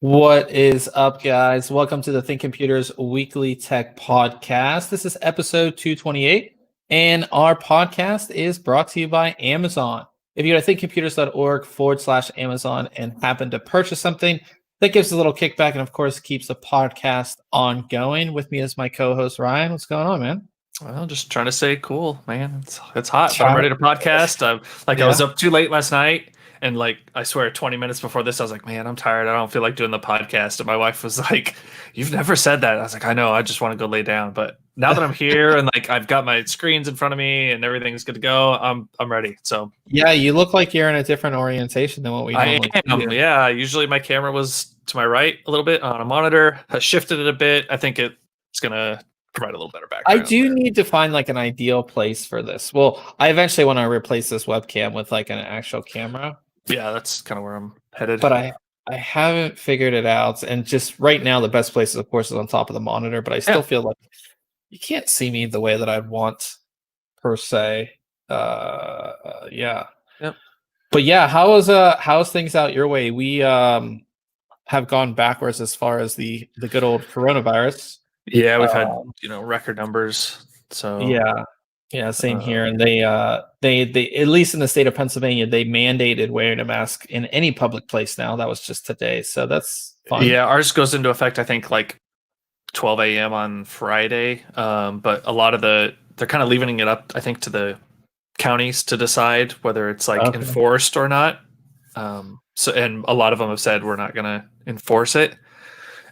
What is up, guys? Welcome to the ThinkComputers Weekly Tech Podcast. This is episode 228, and our podcast is brought to you by Amazon. If you go to thinkcomputers.org/Amazon and happen to purchase something, that gives a little kickback and, of course, keeps the podcast ongoing. With me is my co-host, Ryan. What's going on, man? Well, just trying to stay cool, man. It's hot, but I'm ready to podcast. I was up too late last night, and I swear, 20 minutes before this, I was like, man, I'm tired. I don't feel like doing the podcast. And my wife was like, "You've never said that." I was like, "I know. I just want to go lay down." But now that I'm here and I've got my screens in front of me and everything's good to go, I'm ready. So yeah, you look like you're in a different orientation than what we normally do. Yeah, usually my camera was to my right a little bit on a monitor. I shifted it a bit. I think it's gonna provide a little better background. I do need to find an ideal place for this. Well, I eventually want to replace this webcam with an actual camera. Yeah, that's kind of where I'm headed. But I haven't figured it out. And just right now, the best place, of course, is on top of the monitor. But I still feel like you can't see me the way that I'd want, per se. Yeah. Yep. But yeah, how's things out your way? We have gone backwards as far as the good old coronavirus. Yeah, we've had record numbers. So yeah, same here. And they at least in the state of Pennsylvania, they mandated wearing a mask in any public place now. That was just today, so that's fun. Yeah, ours goes into effect I think 12 a.m. on Friday. But a lot of they're kind of leaving it up, I think, to the counties to decide whether it's enforced or not. So, and a lot of them have said we're not going to enforce it.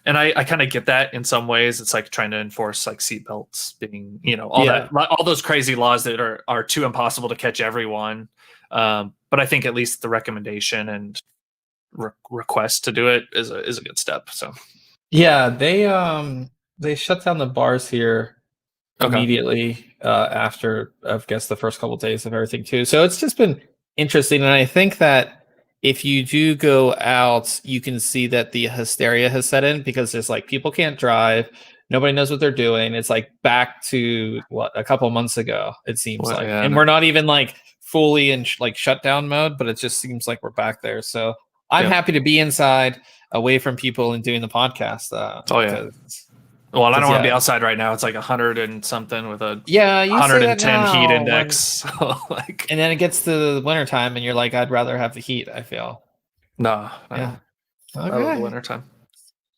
And I kind of get that in some ways. It's like trying to enforce seatbelts being, all those crazy laws that are too impossible to catch everyone. But I think at least the recommendation and request to do it is a good step. So yeah, they shut down the bars here immediately after, I guess, the first couple of days of everything too. So it's just been interesting, and I think that if you do go out, you can see that the hysteria has set in because there's people can't drive, nobody knows what they're doing. It's back to a couple of months ago, it seems and we're not even fully in shutdown mode, but it just seems like we're back there. So I'm happy to be inside, away from people, and doing the podcast. Well, I don't want to be outside right now. It's 100 and something with a 110 heat index. And then it gets to the wintertime and you're like, I'd rather have the heat, I feel. No. Yeah. I love the wintertime.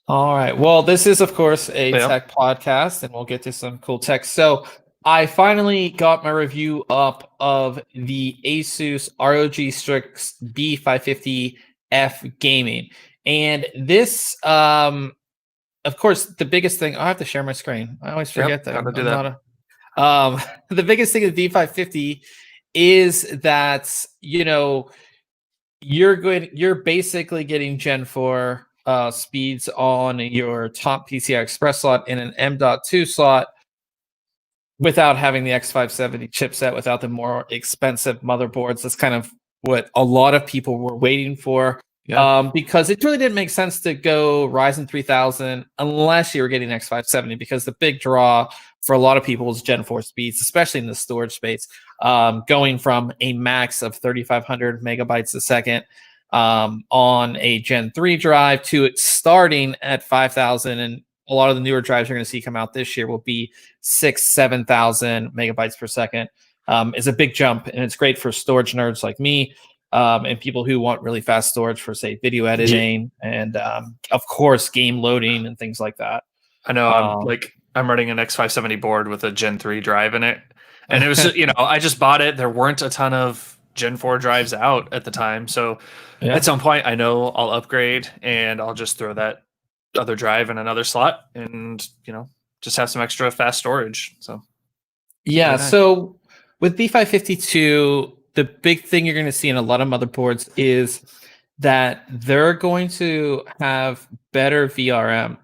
All right. Well, this is, of course, a tech podcast, and we'll get to some cool tech. So I finally got my review up of the Asus ROG Strix B550F Gaming. And this, of course, the biggest thing, I have to share my screen. I always forget that. Gotta do that. The biggest thing with B550 is that, you're basically getting Gen 4 speeds on your top PCI Express slot in an M.2 slot without having the X570 chipset, without the more expensive motherboards. That's kind of what a lot of people were waiting for. Because it really didn't make sense to go Ryzen 3000 unless you were getting X570, because the big draw for a lot of people is Gen 4 speeds, especially in the storage space, going from a max of 3,500 megabytes a second on a Gen 3 drive to it starting at 5,000. And a lot of the newer drives you're going to see come out this year will be 7,000 megabytes per second. Is a big jump, and it's great for storage nerds like me. And people who want really fast storage for, say, video editing and, of course, game loading and things like that. I know. I'm running an X570 board with a Gen 3 drive in it. And it was, I just bought it. There weren't a ton of Gen 4 drives out at the time. So at some point, I know I'll upgrade and I'll just throw that other drive in another slot and, just have some extra fast storage. So, yeah. So with B552, the big thing you're going to see in a lot of motherboards is that they're going to have better VRM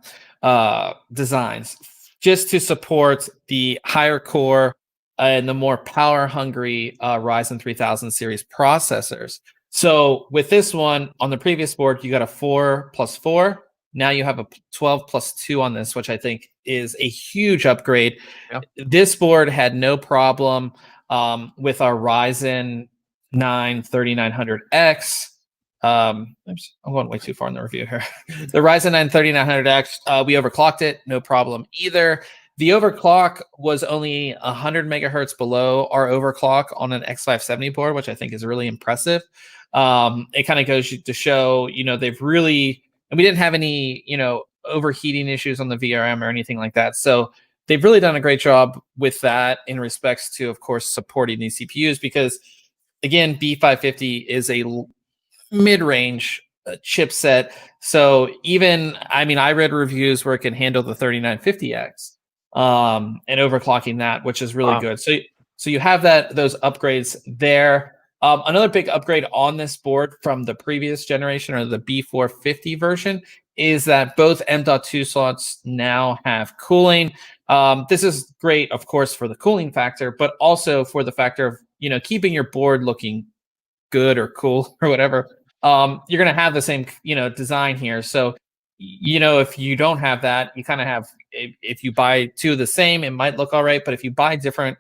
designs just to support the higher core and the more power-hungry Ryzen 3000 series processors. So with this one, on the previous board, you got a 4+4. Now you have a 12+2 on this, which I think is a huge upgrade. Yep. This board had no problem with our Ryzen 9 3900X Oops, I'm going way too far in the review here. The Ryzen 9 3900X, we overclocked it, no problem either. The overclock was only 100 megahertz below our overclock on an X570 board, which I think is really impressive. It kind of goes to show, they've really, and we didn't have any, overheating issues on the VRM or anything like that. So they've really done a great job with that in respects to, of course, supporting these CPUs because, again, B550 is a mid-range chipset. So even, I read reviews where it can handle the 3950X and overclocking that, which is really good. So you have those upgrades there. Another big upgrade on this board from the previous generation or the B450 version is that both M.2 slots now have cooling. This is great, of course, for the cooling factor, but also for the factor of, keeping your board looking good or cool or whatever. You're going to have the same, design here. So, if you don't have that, you kind of have, if you buy two of the same, it might look all right. But if you buy different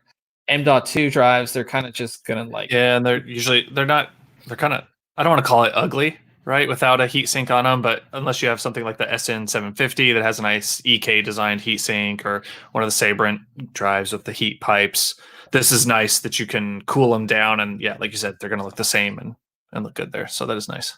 M.2 drives, they're kind of just going to and they're kind of, I don't want to call it ugly, right? Without a heatsink on them, but unless you have something like the SN750 that has a nice EK designed heatsink or one of the Sabrent drives with the heat pipes, this is nice that you can cool them down. And yeah, like you said, they're going to look the same and look good there. So that is nice.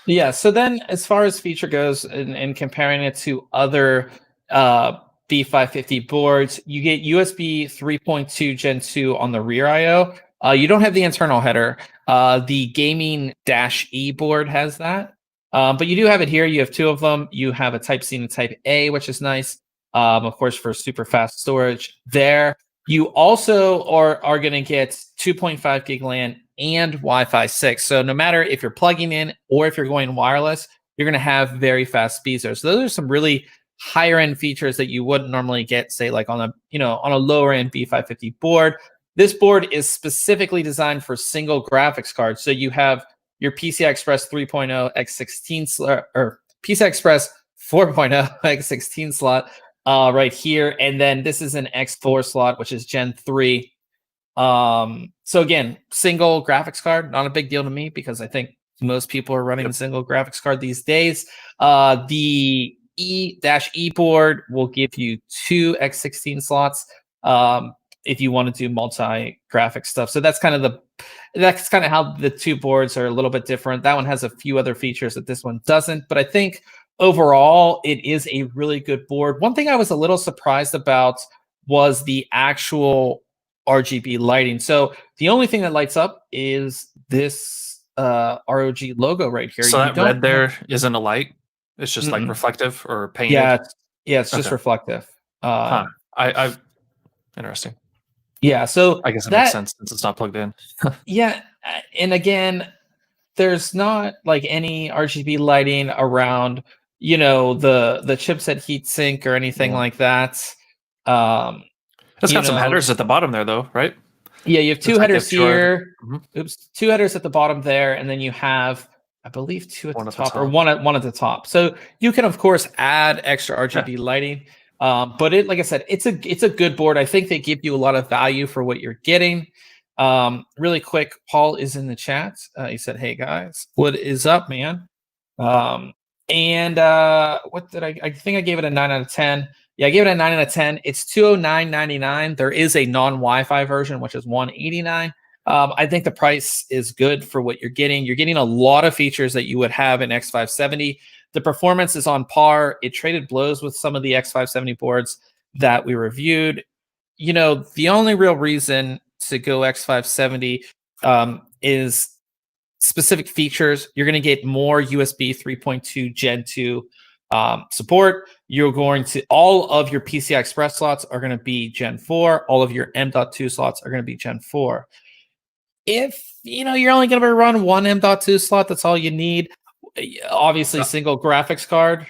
Yeah. So then as far as feature goes and comparing it to other B550 boards, you get USB 3.2 Gen 2 on the rear IO. You don't have the internal header. The gaming-E board has that. But you do have it here. You have two of them. You have a Type-C and a Type-A, which is nice. Of course, for super fast storage there. You also are going to get 2.5 gig LAN and Wi-Fi 6. So no matter if you're plugging in or if you're going wireless, you're going to have very fast speeds there. So those are some really higher end features that you wouldn't normally get, say, like on a lower end B550 board. This board is specifically designed for single graphics cards. So you have your PCI Express 3.0 X16 slot or PCI Express 4.0 X16 slot right here. And then this is an X4 slot, which is Gen 3. So again, single graphics card, not a big deal to me because I think most people are running a single graphics card these days. The E board will give you two X16 slots if you want to do multi-graphic stuff. So that's kind of how the two boards are a little bit different. That one has a few other features that this one doesn't, but I think overall it is a really good board. One thing I was a little surprised about was the actual RGB lighting. So the only thing that lights up is this ROG logo right here. So that red there isn't a light. It's just like reflective or painted. Yeah, it's just reflective. I interesting. Yeah, so I guess that makes sense since it's not plugged in. Yeah, and again, there's not like any RGB lighting around, the chipset heatsink or anything like that. It's got some headers at the bottom there, though, right? Yeah, you have two headers here. Oops, two headers at the bottom there, and then you have, I believe, two at the top, or one at the top. So you can, of course, add extra RGB lighting. But like I said, it's a good board. I think they give you a lot of value for what you're getting. Really quick, Paul is in the chat. He said, "Hey guys, what is up, man?" What did I think I gave it a 9 out of 10. Yeah, I gave it a 9 out of 10. It's $209.99. There is a non-Wi-Fi version, which is $189. I think the price is good for what you're getting. You're getting a lot of features that you would have in X570. The performance is on par. It traded blows with some of the X570 boards that we reviewed. The only real reason to go X570 is specific features. You're going to get more USB 3.2 Gen 2 support. You're going to, all of your PCI Express slots are going to be Gen 4. All of your M.2 slots are going to be Gen 4. If you're only going to run one M.2 slot, that's all you need. Obviously, single graphics card.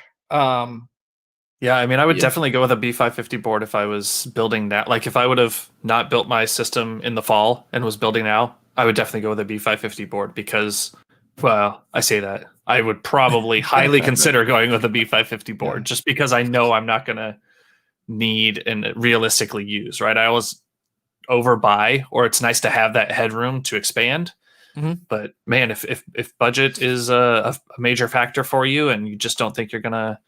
Yeah, I would definitely go with a B550 board if I was building that. Like if I would have not built my system in the fall and was building now, I would definitely go with a B550 board because, well, I say that. I would probably highly consider going with a B550 board just because I know I'm not going to need and realistically use, right? I always overbuy, or it's nice to have that headroom to expand. But man, if budget is a major factor for you, and you just don't think you're gonna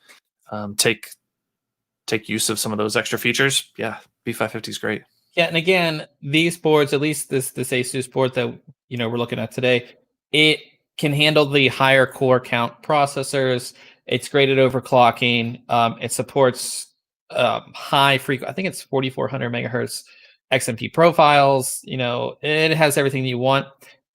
take use of some of those extra features, yeah, B550 is great. Yeah, and again, these boards, at least this Asus board that we're looking at today, it can handle the higher core count processors. It's great at overclocking. It supports high frequency. I think it's 4400 megahertz XMP profiles. It has everything you want.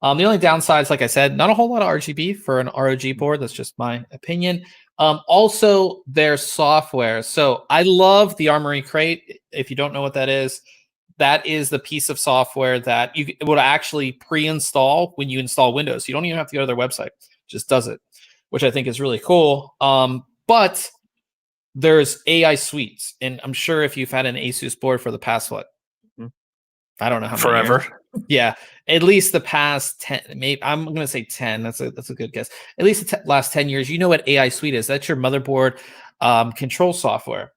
The only downsides, like I said, not a whole lot of RGB for an ROG board. That's just my opinion. Also, their software. So I love the Armory Crate. If you don't know what that is the piece of software that it would actually pre-install when you install Windows. You don't even have to go to their website; it just does it, which I think is really cool. But there's AI suites, and I'm sure if you've had an Asus board for the past I don't know how many forever. Years. Yeah, at least the past 10. Maybe I'm going to say 10. That's a good guess. At least the last 10 years. You know what AI Suite is? That's your motherboard control software.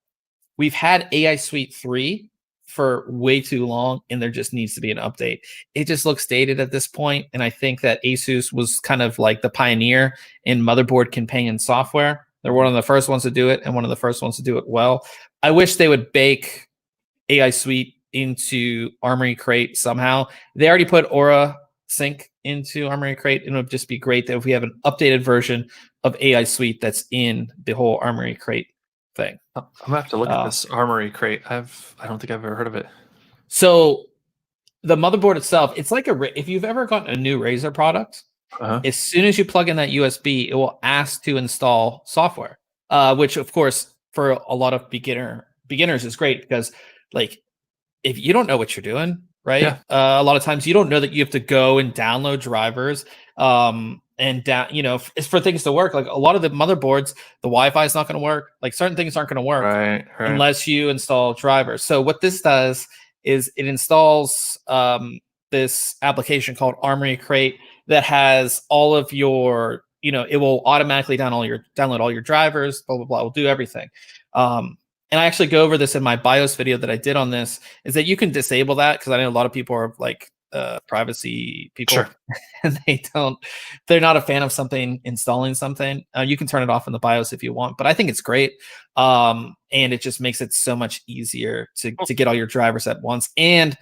We've had AI Suite 3 for way too long, and there just needs to be an update. It just looks dated at this point, and I think that Asus was kind of like the pioneer in motherboard companion software. They're one of the first ones to do it, and one of the first ones to do it well. I wish they would bake AI Suite into Armory Crate somehow. They already put Aura Sync into Armory Crate, and it would just be great that if we have an updated version of AI Suite that's in the whole Armory Crate thing. I'm gonna have to look at this Armory Crate. I don't think I've ever heard of it. So the motherboard itself, it's like if you've ever gotten a new Razer product, as soon as you plug in that USB, it will ask to install software, which of course for a lot of beginners is great because like if you don't know what you're doing, right? Yeah. A lot of times you don't know that you have to go and download drivers. It's for things to work. Like a lot of the motherboards, the Wi-Fi is not going to work. Like certain things aren't going to work unless you install drivers. So what this does is it installs this application called Armory Crate that has all of your, it will automatically download all your drivers, blah, blah, blah. It will do everything. And I actually go over this in my BIOS video that I did on this, is that you can disable that because I know a lot of people are like privacy people. Sure. And they're not a fan of installing something. You can turn it off in the BIOS if you want, but I think it's great. And it just makes it so much easier to get all your drivers at once. And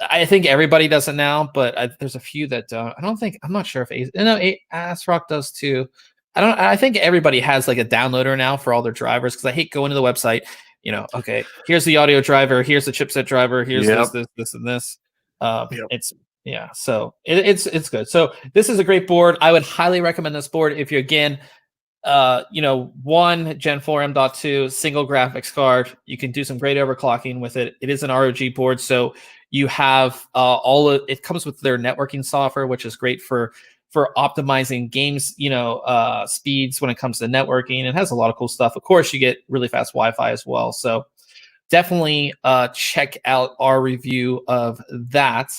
I think everybody does it now, but there's a few that don't. I'm not sure if ASRock does too. I think everybody has like a downloader now for all their drivers because I hate going to the website. Okay, here's the audio driver, here's the chipset driver, here's this, and this. So it's good. So this is a great board. I would highly recommend this board if you're again, one Gen 4 M.2 single graphics card. You can do some great overclocking with it. It is an ROG board, so you have it comes with their networking software, which is great for optimizing games, speeds when it comes to networking. It has a lot of cool stuff. Of course, you get really fast Wi-Fi as well. So definitely check out our review of that.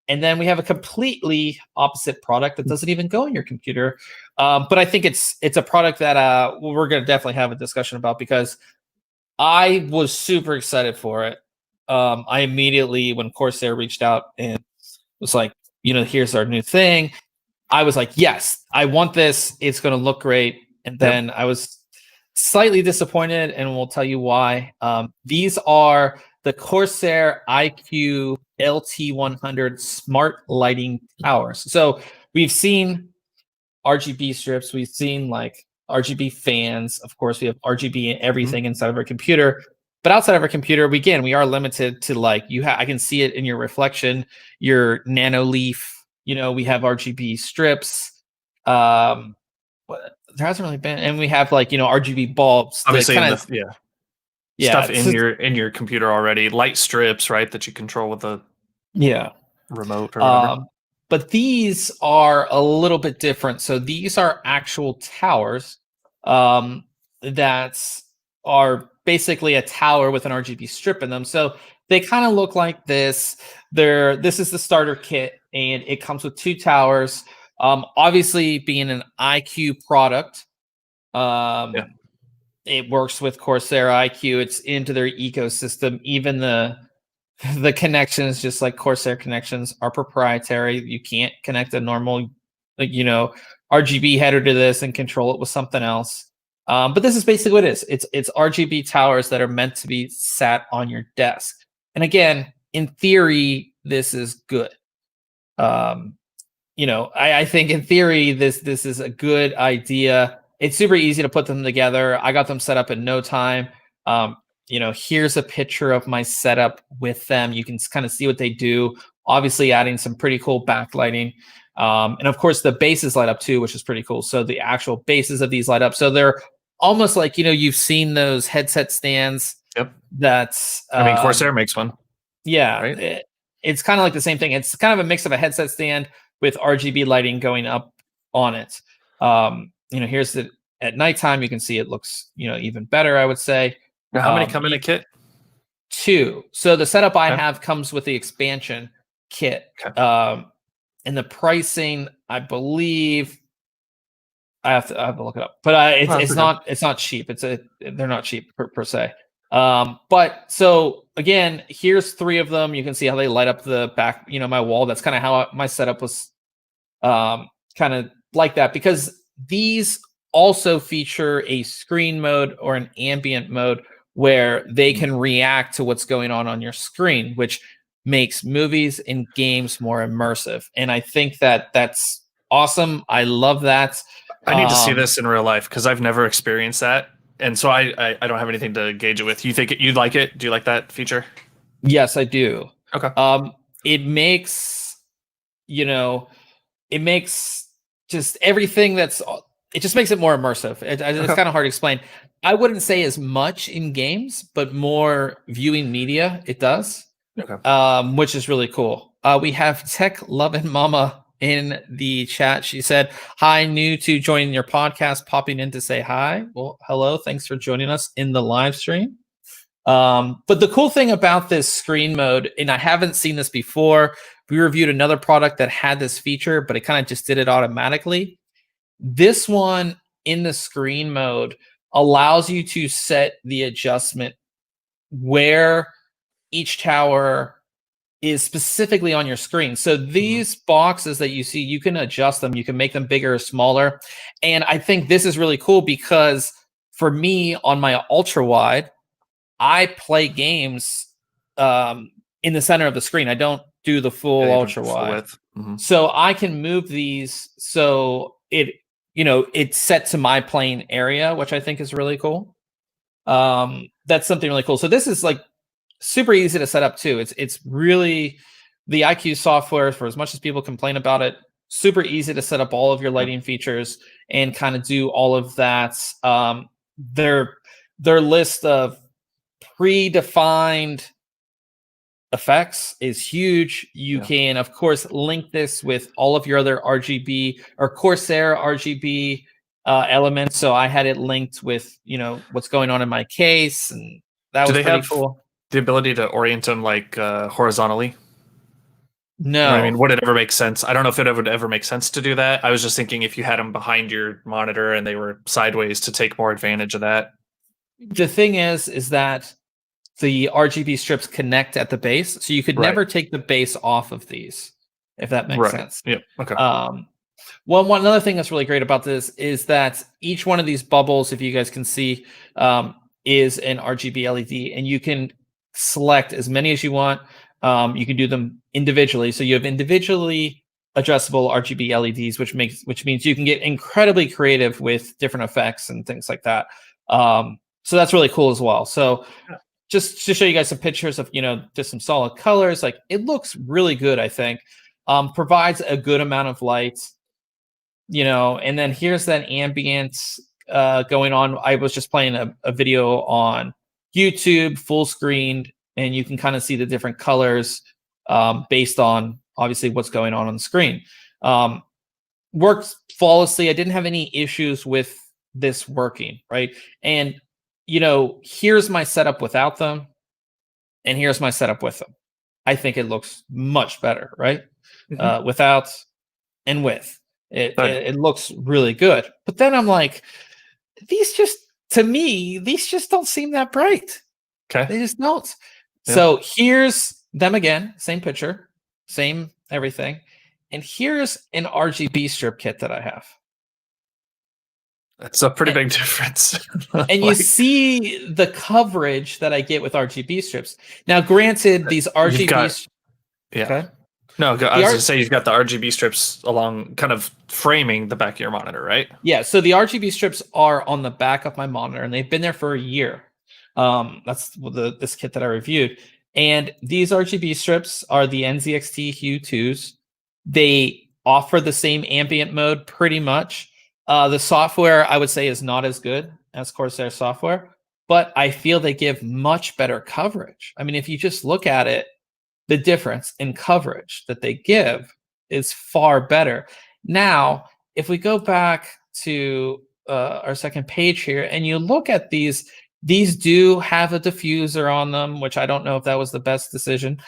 And then we have a completely opposite product that doesn't even go in your computer. But I think it's a product that we're going to definitely have a discussion about because I was super excited for it. I immediately, when Corsair reached out and was like, here's our new thing, I was like, yes, I want this. It's going to look great. And then I was slightly disappointed, and we'll tell you why. These are the Corsair iCUE LT100 smart lighting towers. So we've seen RGB strips. We've seen like RGB fans. Of course, we have RGB and everything inside of our computer. But outside of our computer, we are limited to like I can see it in your reflection, your nano leaf. We have RGB strips. There hasn't really been, and we have like RGB bulbs. Obviously, stuff in your computer already. Light strips, right, that you control with a remote or whatever. But these are a little bit different. So these are actual towers that are basically a tower with an RGB strip in them. So they kind of look like this. This is the starter kit, and it comes with 2 towers. Obviously, being an iCUE product, it works with Corsair iCUE. It's into their ecosystem. Even the The connections, just like Corsair connections, are proprietary. You can't connect a normal, RGB header to this and control it with something else. But this is basically what it is. It's RGB towers that are meant to be sat on your desk. And again, in theory, this is good. I think in theory this is a good idea. It's super easy to put them together. I got them set up in no time. Here's a picture of my setup with them. You can kind of see what they do. Obviously, adding some pretty cool backlighting. And of course, the bases light up too, which is pretty cool. So the actual bases of these light up. So they're almost like, you've seen those headset stands. Yep. That's Corsair makes one. Yeah. Right? It's kind of like the same thing. It's kind of a mix of a headset stand with RGB lighting going up on it. Here's at nighttime. You can see it looks, even better, I would say. Now, how many come in a kit? 2. So the setup I have comes with the expansion kit. Okay. And the pricing, I believe, I have to look it up, but it's not cheap. They're not cheap per se. But so again, here's 3 of them. You can see how they light up the back, my wall. That's kind of how my setup was kind of like that, because these also feature a screen mode or an ambient mode where they can react to what's going on your screen, which makes movies and games more immersive. And I think that's awesome. I love that. I need to see this in real life because I've never experienced that. And so I don't have anything to gauge it with. You think you'd like it? Do you like that feature? Yes, I do. Okay. It makes, just everything it just makes it more immersive. It's kind of hard to explain. I wouldn't say as much in games, but more viewing media, it does. Okay. Which is really cool. We have Tech Lovin' Mama in the chat. She said, "Hi, new to joining your podcast, popping in to say hi." Well, hello. Thanks for joining us in the live stream. But the cool thing about this screen mode, and I haven't seen this before, we reviewed another product that had this feature, but it kind of just did it automatically. This one in the screen mode allows you to set the adjustment where each tower is specifically on your screen. So these boxes that you see, you can adjust them. You can make them bigger or smaller. And I think this is really cool because for me on my ultra wide, I play games in the center of the screen. I don't do the full ultra wide. So I can move these so it's set to my playing area, which I think is really cool. That's something really cool. So this is like super easy to set up too. It's really the iCUE software, for as much as people complain about it, super easy to set up all of your lighting features and kind of do all of that. Their list of predefined effects is huge. You can, of course, link this with all of your other RGB or Corsair RGB elements. So I had it linked with, what's going on in my case, and that was pretty cool. The ability to orient them like horizontally? No. Would it ever make sense? I don't know if it would ever make sense to do that. I was just thinking if you had them behind your monitor and they were sideways to take more advantage of that. The thing is that the RGB strips connect at the base, so you could never take the base off of these, if that makes sense. Yeah. Okay. One another thing that's really great about this is that each one of these bubbles, if you guys can see, is an RGB LED, and you can select as many as you want. You can do them individually, so you have individually adjustable RGB LEDs, which means you can get incredibly creative with different effects and things like that. So that's really cool as well. So just to show you guys some pictures of just some solid colors, like it looks really good. I think provides a good amount of light. And then here's that ambient going on. I was just playing a video on YouTube, full screen, and you can kind of see the different colors based on obviously what's going on the screen. Works flawlessly. I didn't have any issues with this working, right? And here's my setup without them, and here's my setup with them. I think it looks much better, right? Without and with. It looks really good. But then I'm like, these just don't seem that bright. Okay. They just don't. Yeah. So here's them again, same picture, same everything. And here's an RGB strip kit that I have. That's a pretty big difference. And you see the coverage that I get with RGB strips. Now, granted, these RGB... Yeah. Okay. No, I was going to say you've got the RGB strips along kind of framing the back of your monitor, right? Yeah, so the RGB strips are on the back of my monitor, and they've been there for a year. That's this kit that I reviewed. And these RGB strips are the NZXT Hue 2s. They offer the same ambient mode pretty much. The software, I would say, is not as good as Corsair software, but I feel they give much better coverage. I mean, if you just look at it, the difference in coverage that they give is far better. Now, if we go back to our second page here and you look at these do have a diffuser on them, which I don't know if that was the best decision,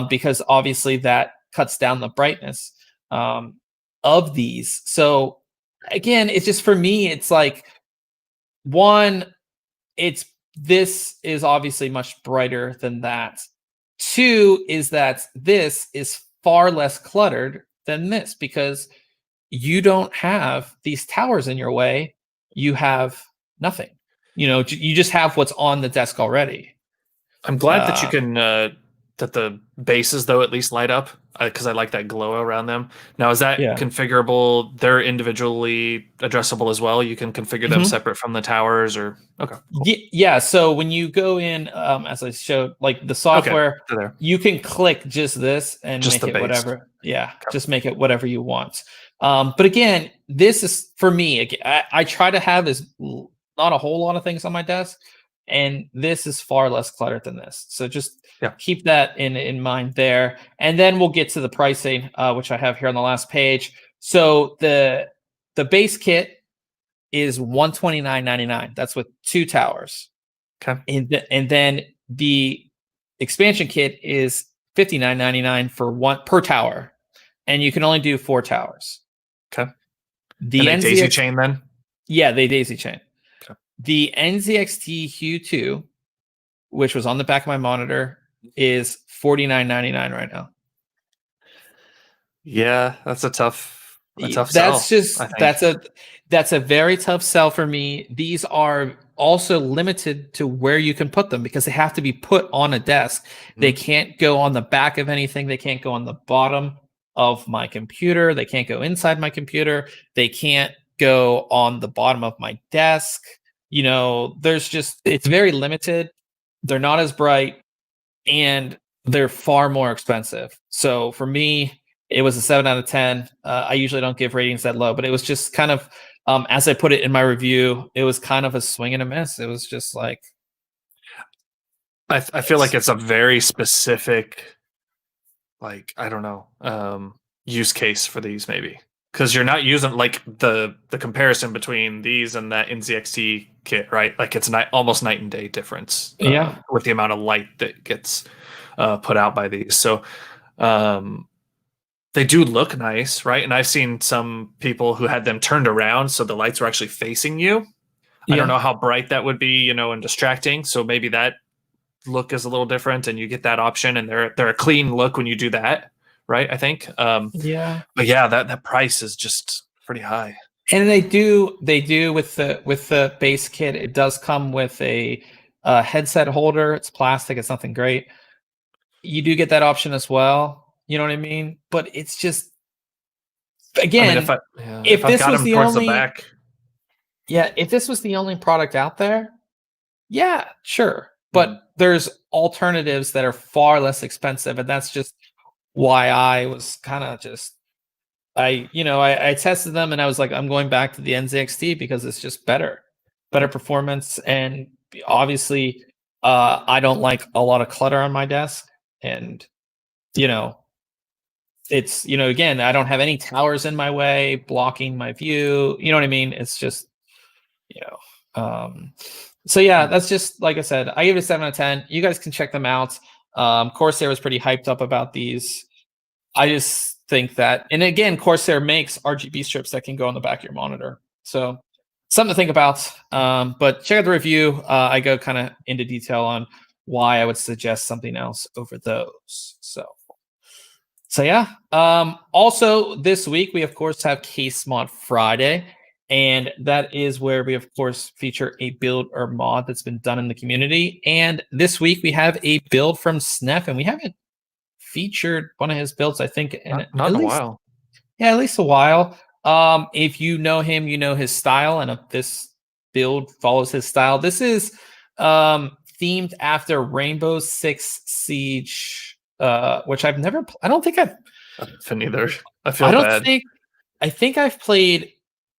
because obviously that cuts down the brightness of these. So again, it's just, for me, it's like, one, this is obviously much brighter than that. Two is that this is far less cluttered than this, because you don't have these towers in your way. You have nothing. You just have what's on the desk already. I'm glad that you can that the bases, though, at least light up, because I like that glow around them. Now, is that configurable? They're individually addressable as well. You can configure them separate from the towers, or okay. Cool. Yeah. So when you go in, as I showed, like the software, you can click just this and just make it whatever. Yeah, just make it whatever you want. But again, this is, for me, I try to have not a whole lot of things on my desk, and this is far less cluttered than this. So just keep that in mind there. And then we'll get to the pricing, which I have here on the last page. So the base kit is $129.99. That's with 2 towers. Okay. And then the expansion kit is $59.99 for 1 per tower, and you can only do 4 towers. Okay. The and they daisy chain then? Yeah, they daisy chain. Okay. The NZXT Hue 2, which was on the back of my monitor, is $49.99 right now. Yeah, that's a tough sell. That's a very tough sell for me. These are also limited to where you can put them, because they have to be put on a desk. They can't go on the back of anything. They can't go on the bottom of my computer. They can't go inside my computer. They can't go on the bottom of my desk. It's very limited. They're not as bright, and they're far more expensive. So for me, it was a 7 out of 10. I usually don't give ratings that low, but it was just kind of, as I put it in my review, it was kind of a swing and a miss. It was just like, I feel like it's a very specific, like, I don't know, use case for these, maybe, because you're not using like the comparison between these and that NZXT kit, right? Like, it's almost night and day difference. With the amount of light that gets put out by these. So they do look nice, right? And I've seen some people who had them turned around so the lights were actually facing you. I don't know how bright that would be, and distracting. So maybe that look is a little different, and you get that option, and they're a clean look when you do that, right? I think. But yeah, that price is just pretty high. And they do with the base kit. It does come with a headset holder. It's plastic. It's nothing great. You do get that option as well. You know what I mean? But it's just, again, if this was the only if this was the only product out there, yeah, sure. But there's alternatives that are far less expensive, and that's just why I was kind of just, I tested them, and I was like, I'm going back to the NZXT because it's just better performance, and obviously, I don't like a lot of clutter on my desk, and it's, again, I don't have any towers in my way blocking my view. You know what I mean? It's just, so yeah, that's just, like I said, I give it a 7 out of 10. You guys can check them out. Corsair was pretty hyped up about these. I just think that, and again, Corsair makes RGB strips that can go on the back of your monitor. So something to think about. But check out the review. I go kind of into detail on why I would suggest something else over those. So yeah. Also this week we of course have Case Mod Friday, and that is where we of course feature a build or mod that's been done in the community. And this week we have a build from Snef, and we haven't featured one of his builds, I think, in Not in a while. Yeah, at least a while. If you know him, you know his style, and if this build follows his style, this is themed after Rainbow Six Siege. Which I've never. I don't think I've. Neither. I feel I don't bad. I think I've played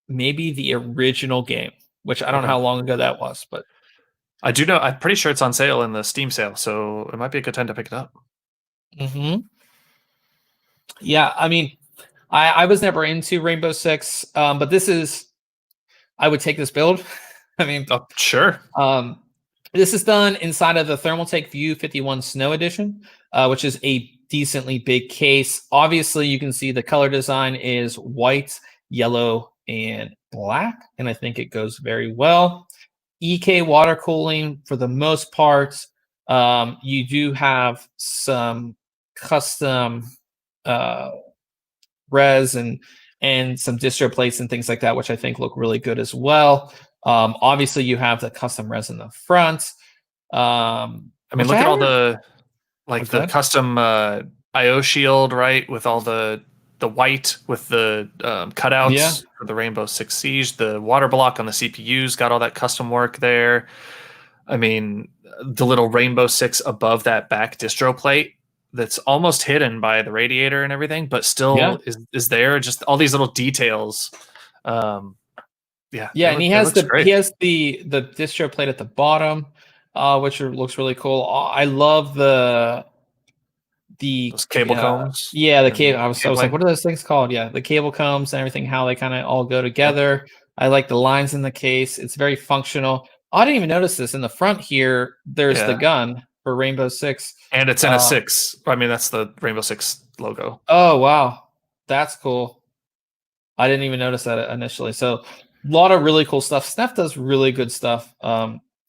maybe the original game, which I don't know how long ago that was, but I do know. I'm pretty sure it's on sale in the Steam sale, so it might be a good time to pick it up. Yeah, I mean, I was never into Rainbow Six, but this is. I would take this build. I mean, sure. This is done inside of the Thermaltake View 51 Snow Edition, which is a decently big case. Obviously, you can see the color design is white, yellow, and black, and I think it goes very well. EK water cooling for the most part. You do have some custom res and some distro plates and things like that, which I think look really good as well. Obviously, you have the custom res in the front. I mean, look at all the custom IO shield, right? With all the white with the cutouts for the Rainbow Six Siege. The water block on the CPU's got all that custom work there. I mean, the little Rainbow Six above that back distro plate that's almost hidden by the radiator and everything, but still is there. Just all these little details. And he has the distro plate at the bottom, which looks really cool. I love those cable combs. Yeah, the cable. I was like, what are those things called? Yeah, the cable combs and everything. How they kind of all go together. I like the lines in the case. It's very functional. I didn't even notice this in the front here. There's the gun for Rainbow Six, and it's in a 6. I mean, that's the Rainbow Six logo. Oh wow, that's cool. I didn't even notice that initially. So a lot of really cool stuff. Snef does really good stuff.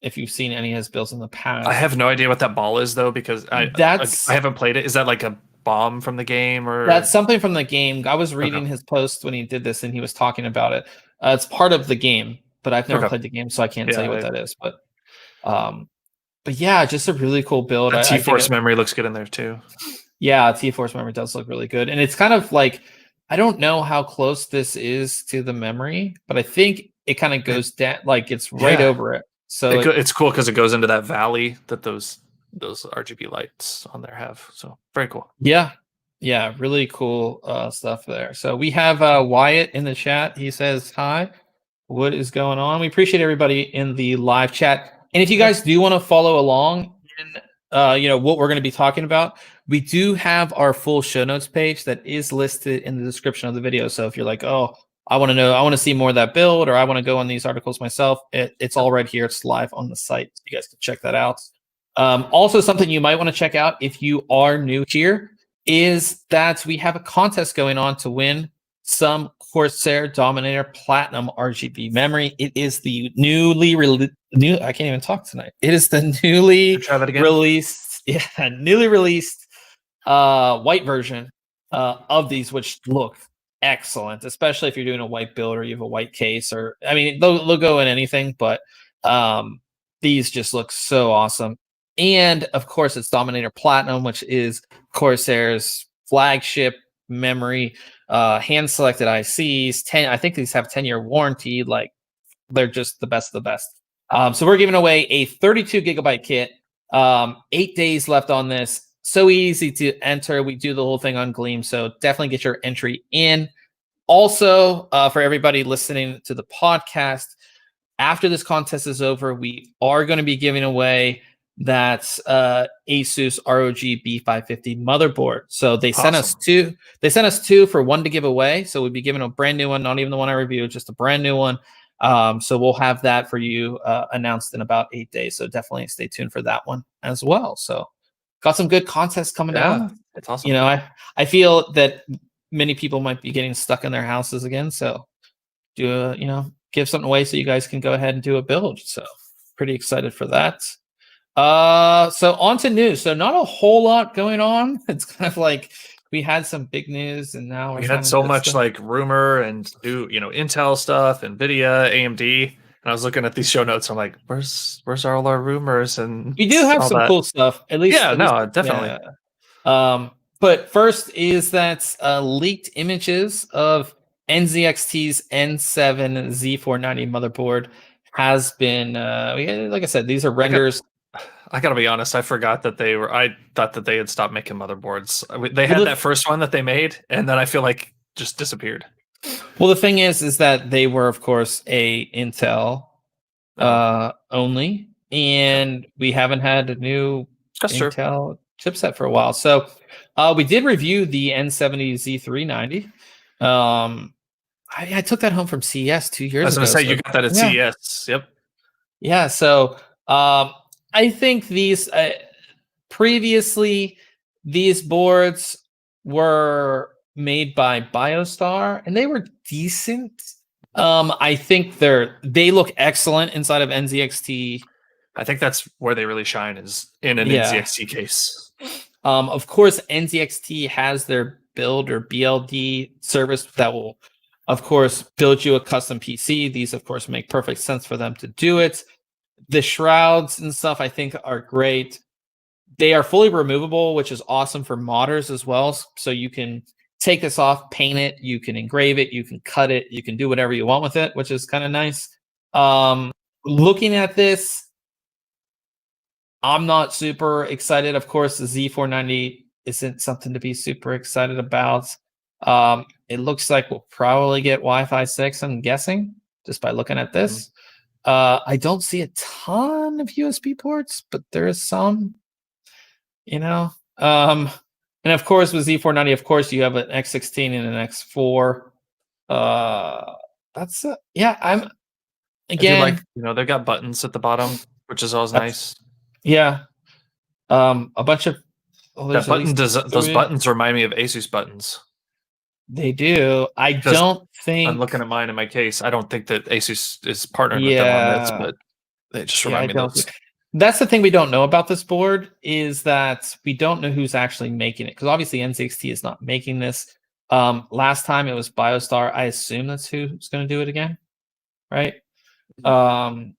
If you've seen any of his builds in the past, I have no idea what that ball is though, because I haven't played it. Is that like a bomb from the game, or that's something from the game? I was reading his post when he did this, and he was talking about it. It's part of the game, but I've never played the game, so I can't tell you what that is. But yeah, just a really cool build. T-Force memory looks good in there too. Yeah, T-Force memory does look really good, and it's kind of like, I don't know how close this is to the memory, but I think it kind of goes down, like it's right over it. So it's cool because it goes into that valley that those RGB lights on there have. So very cool. Yeah, really cool stuff there. So we have Wyatt in the chat. He says hi. What is going on? We appreciate everybody in the live chat. And if you guys do want to follow along in what we're going to be talking about, we do have our full show notes page that is listed in the description of the video. So if you're like, oh, I want to see more of that build, or I want to go on these articles myself, it's all right here. It's live on the site. So you guys can check that out. Also, something you might want to check out if you are new here is that we have a contest going on to win some Corsair Dominator Platinum RGB memory. It is the newly I can't even talk tonight. It is the newly released white version of these, which look excellent, especially if you're doing a white build or you have a white case, or I mean, they'll go in anything, but these just look so awesome. And of course, it's Dominator Platinum, which is Corsair's flagship memory, hand selected ICs. I think these have 10-year warranty. Like, they're just the best of the best. So we're giving away a 32 gigabyte kit. 8 days left on this. So easy to enter. We do the whole thing on Gleam, so definitely get your entry in. Also, for everybody listening to the podcast, after this contest is over, we are going to be giving away that Asus ROG B550 motherboard. So they sent us two. They sent us two for one to give away. So we'd be giving a brand new one, not even the one I reviewed, just a brand new one. So we'll have that for you announced in about 8 days. So definitely stay tuned for that one as well. So got some good contests coming out. It's awesome. I feel that many people might be getting stuck in their houses again. So give something away so you guys can go ahead and do a build. So pretty excited for that. So on to news. So not a whole lot going on. It's kind of like we had some big news, and now We had so much like rumor and new, Intel stuff, Nvidia, AMD, and I was looking at these show notes. I'm like, where's all our rumors and we do have all some that? cool stuff. At least, Definitely. Yeah. But first is that leaked images of NZXT's N7 Z490 motherboard has been. Like I said, these are renders. I gotta be honest. I forgot that they were. I thought that they had stopped making motherboards. They had that first one that they made, and then I feel like just disappeared. Well, the thing is that they were, of course, a Intel only, and we haven't had a new Intel chipset for a while. So we did review the N70 Z390. I took that home from CES 2 years ago. I was going to say, you got that at CES. Yep. Yeah. So I think these previously these boards were made by BioStar, and they were decent. I think they look excellent inside of NZXT. I think that's where they really shine, is in an NZXT case. Of course, NZXT has their build or BLD service that will, of course, build you a custom PC. These, of course, make perfect sense for them to do it. The shrouds and stuff, I think, are great. They are fully removable, which is awesome for modders as well. So you can take this off, paint it, you can engrave it, you can cut it, you can do whatever you want with it, which is kind of nice. Looking at this, I'm not super excited. Of course, the Z490 isn't something to be super excited about. It looks like we'll probably get Wi-Fi 6, I'm guessing, just by looking at this. I don't see a ton of USB ports, but there is some, and of course, with Z490, of course, you have an X16 and an X4. That's I'm again. They've got buttons at the bottom, which is always nice. Yeah. A bunch of those buttons remind me of Asus buttons. They do. I don't think I'm looking at mine in my case. I don't think that Asus is partnering with them on this, but they just remind me of those. That's the thing we don't know about this board, is that we don't know who's actually making it, because obviously NZXT is not making this. Last time it was BioStar. I assume that's who's going to do it again, right? Well,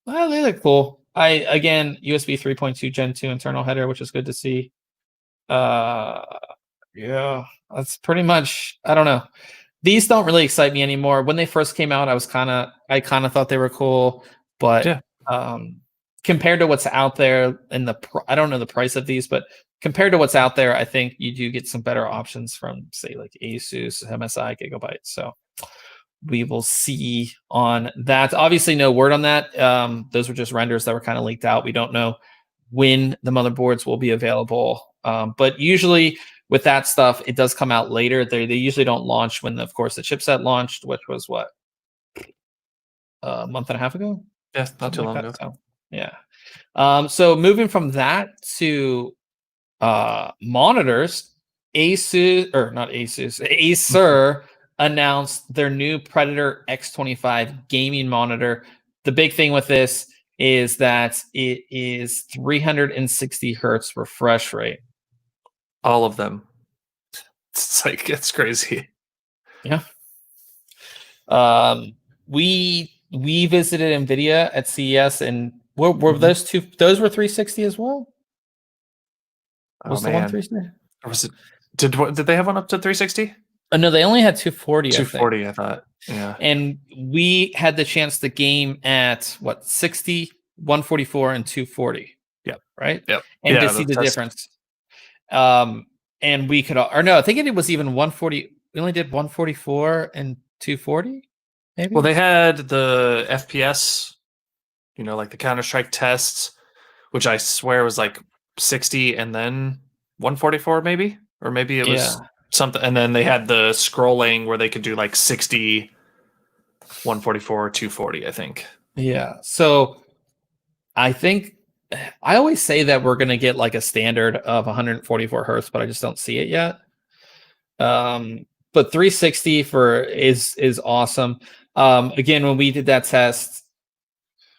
they look cool. Again, USB 3.2 Gen 2 internal header, which is good to see. Yeah, that's pretty much. I don't know. These don't really excite me anymore. When they first came out, I kind of thought they were cool, but compared to what's out there, and I don't know the price of these, but compared to what's out there, I think you do get some better options from, say, like Asus, MSI, Gigabyte. So we will see on that. Obviously, no word on that. Those were just renders that were kind of leaked out. We don't know when the motherboards will be available. But usually with that stuff, it does come out later. They usually don't launch when, of course, the chipset launched, which was what, a month and a half ago? Yeah, not too long ago. So, yeah. So moving from that to monitors, Acer announced their new Predator X25 gaming monitor. The big thing with this is that it is 360 hertz refresh rate. All of them. It's crazy. Yeah. We visited NVIDIA at CES, and were those two? Those were 360 as well. Was the one 360? Or was it? Did they have one up to 360? No, they only had 240. 240, I thought. Yeah. And we had the chance to game at 60, 144, and 240. Yep. Right. Yep. And to see the difference. And we could, or no, I think it was even 140. We only did 144 and 240. Maybe. Well, they had the FPS, like the Counter-Strike tests, which I swear was like 60 and then 144, maybe, or maybe it was something. And then they had the scrolling where they could do like 60, 144, 240, I think. Yeah. So I think I always say that we're going to get like a standard of 144 hertz, but I just don't see it yet. But 360 is awesome. Again, when we did that test,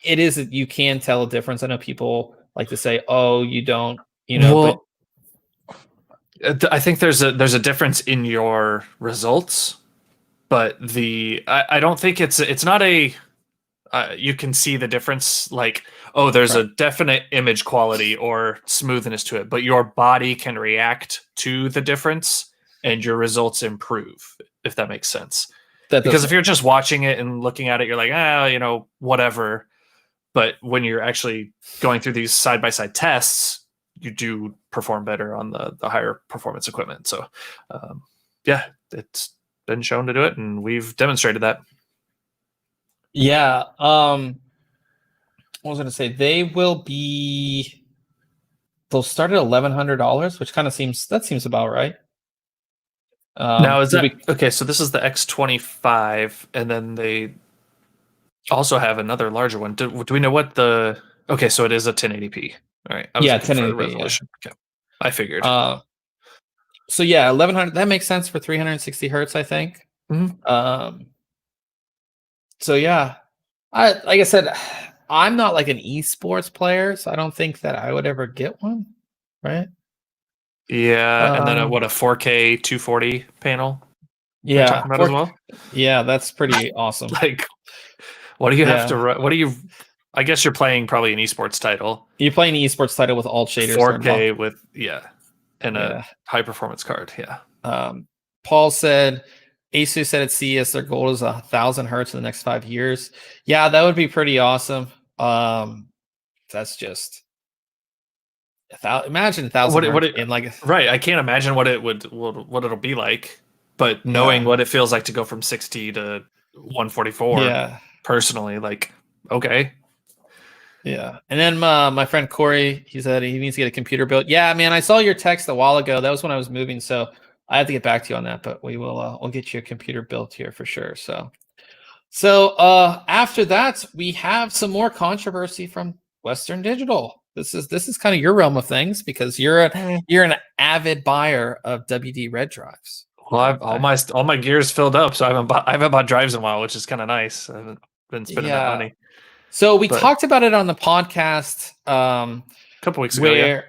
you can tell a difference. I know people like to say, oh, you don't, you know, well, I think there's a difference in your results, but I don't think it's not a you can see the difference, like, oh, there's a definite image quality or smoothness to it, but your body can react to the difference and your results improve, if that makes sense. Because if you're just watching it and looking at it, you're like, you know, whatever. But when you're actually going through these side-by-side tests, you do perform better on the higher performance equipment. So, yeah, it's been shown to do it, and we've demonstrated that. Yeah. What was I going to say? They'll start at $1,100, which kind of seems about right. Now, is that okay? So this is the X25, and then they also have another larger one. Do we know what the? Okay, so it is a 1080p. All right. I was 1080p resolution. Yeah. Okay, I figured. So yeah, 1100. That makes sense for 360 hertz, I think. Mm-hmm. So yeah, like I said, I'm not like an esports player, so I don't think that I would ever get one. Right. Yeah, and then a 4K 240 panel. Yeah, talking about as well. Yeah, that's pretty awesome. Like, what do you have to? What do you? I guess you're playing probably an esports title. You're playing an esports title with alt shaders, 4K with and a high performance card. Yeah. Paul said, Asus said at CES their goal is 1,000 hertz in the next 5 years. Yeah, that would be pretty awesome. That's just imagine 1,000 hertz in like right. I can't imagine what it'll be like, but knowing what it feels like to go from 60 to 144, personally, like, okay. Yeah. And then my friend Corey, he said he needs to get a computer built. Yeah, man, I saw your text a while ago. That was when I was moving, so I have to get back to you on that, but we will we'll get you a computer built here for sure. So after that, we have some more controversy from Western Digital. This is kind of your realm of things because you're an avid buyer of WD Red drives. Well, I've all my gear's filled up, so I haven't bought drives in a while, which is kind of nice. I haven't been spending that money. So we talked about it on the podcast a couple weeks ago.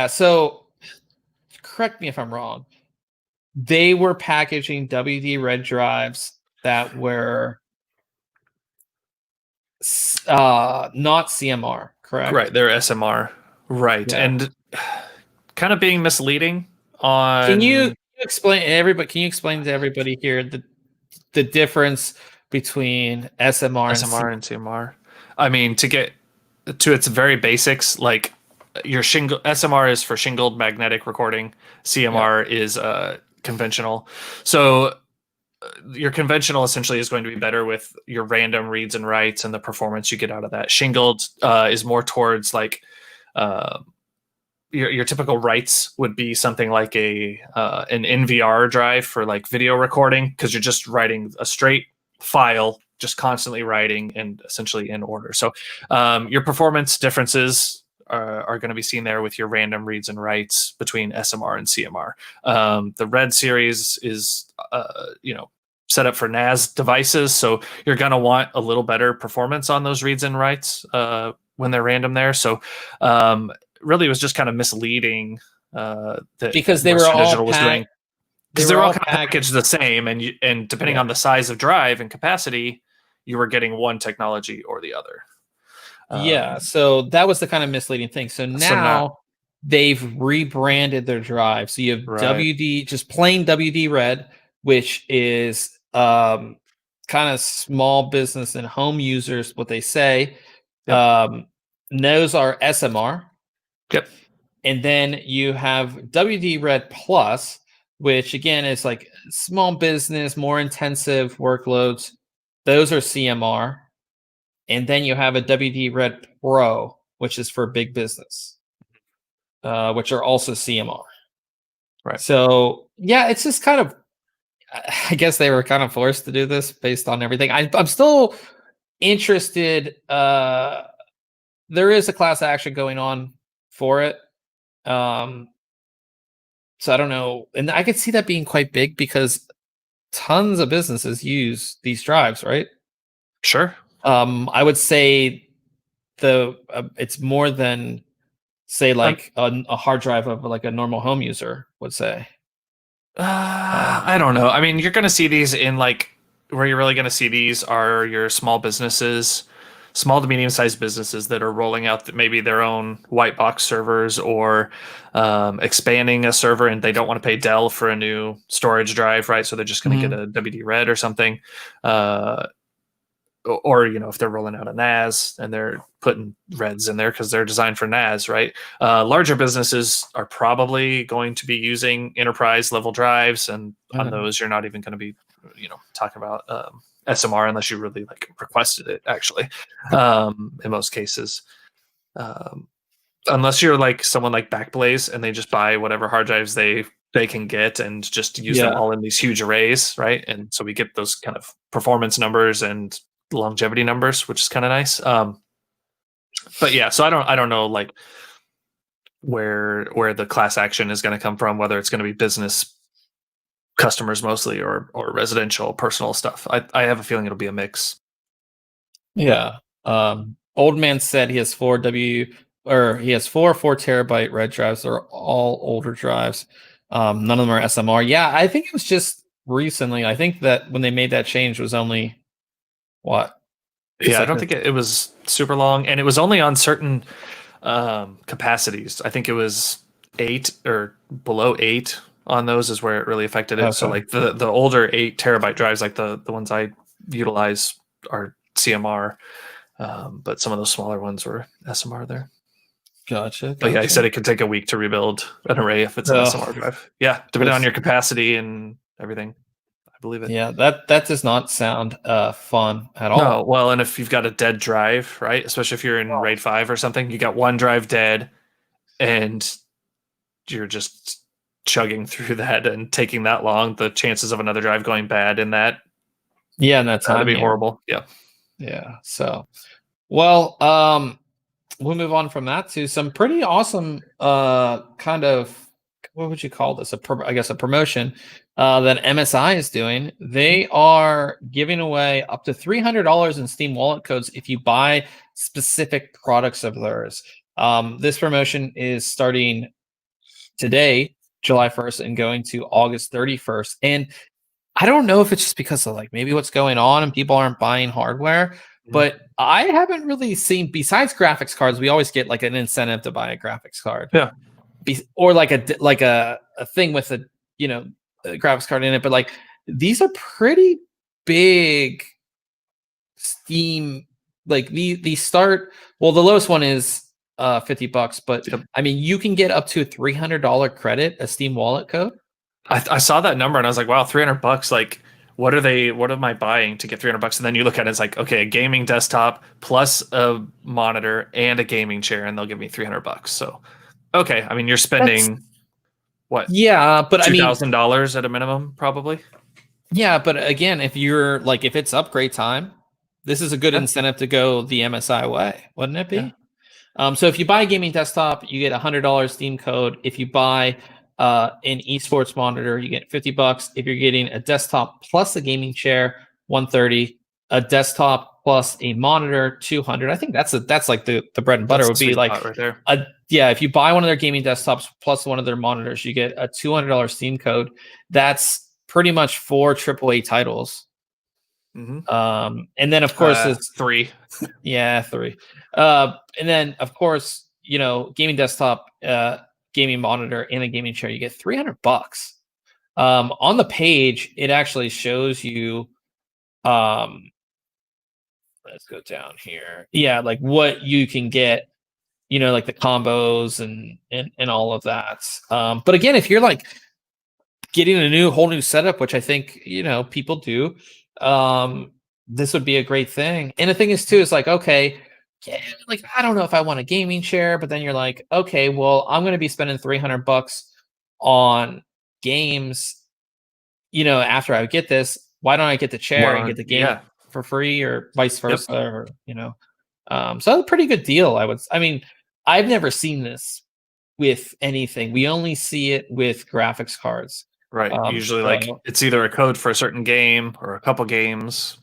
So correct me if I'm wrong. They were packaging WD Red drives that were not CMR, correct? Right, they're SMR, right, and kind of being misleading on. Can you explain to everybody here the difference between SMR and CMR? I mean, to get to its very basics, like your shingle SMR is for shingled magnetic recording, CMR is conventional. So your conventional essentially is going to be better with your random reads and writes and the performance you get out of that. Shingled is more towards like your typical writes would be something like an NVR drive for like video recording, because you're just writing a straight file, just constantly writing and essentially in order. So your performance differences are going to be seen there with your random reads and writes between SMR and CMR. The Red series is set up for NAS devices, so you're going to want a little better performance on those reads and writes when they're random there. So really it was just kind of misleading because they were all doing. Because they're all kind of packaged the same, and depending on the size of drive and capacity, you were getting one technology or the other. So that was the kind of misleading thing. So now they've rebranded their drive. So you have WD, just plain WD Red, which is kind of small business and home users, what they say. Those are SMR. Yep. And then you have WD Red Plus, which again is like small business, more intensive workloads. Those are CMR. And then you have a WD Red Pro, which is for big business, which are also CMR. Right. So yeah, it's just kind of, I guess they were kind of forced to do this based on everything. I'm still interested. There is a class action going on for it. So I don't know. And I could see that being quite big because tons of businesses use these drives, right? Sure. I would say it's more than say like a hard drive of like a normal home user would say. I don't know. I mean, you're going to see these in like where you're really going to see these are your small businesses, small to medium sized businesses that are rolling out maybe their own white box servers or expanding a server, and they don't want to pay Dell for a new storage drive, right? So they're just going to get a WD Red or something. Or if they're rolling out a NAS and they're putting Reds in there because they're designed for NAS, right? Larger businesses are probably going to be using enterprise level drives, and on those you're not even going to be, talking about SMR unless you really like requested it. Actually, in most cases, unless you're like someone like Backblaze and they just buy whatever hard drives they can get and just use them all in these huge arrays, right? And so we get those kind of performance numbers and longevity numbers, which is kind of nice. But yeah, so I don't know like where the class action is going to come from, whether it's going to be business customers mostly or residential personal stuff. I have a feeling it'll be a mix. Yeah. Old man said he has 4 4 terabyte red drives. They're all older drives. None of them are SMR. Yeah, I think it was just recently. I think that when they made that change was only what? Yeah, I don't think it was super long, and it was only on certain capacities. I think it was 8 or below 8 on those is where it really affected it. Okay. So like the older 8 terabyte drives, like the ones I utilize are CMR, but some of those smaller ones were SMR there. Gotcha. But yeah, I said it could take a week to rebuild an array if it's an SMR drive. Yeah, depending on your capacity and everything. I believe it. Yeah, that does not sound fun at all. No, well, and if you've got a dead drive, right? Especially if you're in RAID 5 or something, you got one drive dead and you're just chugging through that and taking that long, the chances of another drive going bad in that. Yeah, and that's that'd be horrible. Yeah. Yeah. So well, we'll move on from that to some pretty awesome kind of, what would you call this? I guess a promotion that MSI is doing. They are giving away up to $300 in Steam wallet codes if you buy specific products of theirs. This promotion is starting today, July 1st, and going to August 31st. And I don't know if it's just because of like maybe what's going on and people aren't buying hardware, but I haven't really seen, besides graphics cards, we always get like an incentive to buy a graphics card. Yeah. Or like a thing with a graphics card in it, but like these are pretty big Steam. Like these start, well, the lowest one is $50, but I mean you can get up to a $300 credit, a Steam wallet code. I saw that number and I was like, wow, $300. Like, what am I buying to get $300? And then you look at it, it's like, okay, a gaming desktop plus a monitor and a gaming chair, and they'll give me $300. So, okay, I mean, you're spending what? Yeah, but $2,000 at a minimum, probably. Yeah, but again, if it's upgrade time, this is a good incentive to go the MSI way, wouldn't it be? Yeah. So if you buy a gaming desktop, you get $100 Steam code. If you buy an esports monitor, you get $50. If you're getting a desktop plus a gaming chair, $130. A desktop plus a monitor, $200. I think that's like the bread and butter would be like right there. If you buy one of their gaming desktops plus one of their monitors, you get a $200 Steam code. That's pretty much 4 AAA titles. Mm-hmm. And then of course it's 3. Yeah, 3. And then of course, gaming desktop, gaming monitor, and a gaming chair, you get $300. On the page, it actually shows you. Let's go down here. Yeah, like what you can get. Like the combos and all of that. But again, if you're like getting a whole new setup, which I think people do, this would be a great thing. And the thing is too, is like, okay, yeah, like I don't know if I want a gaming chair, but then you're like, okay, well, I'm going to be spending $300 on games. After I get this, why don't I get the chair and get the game for free, or vice versa, or so a pretty good deal. I've never seen this with anything. We only see it with graphics cards. Right. Usually like it's either a code for a certain game or a couple games.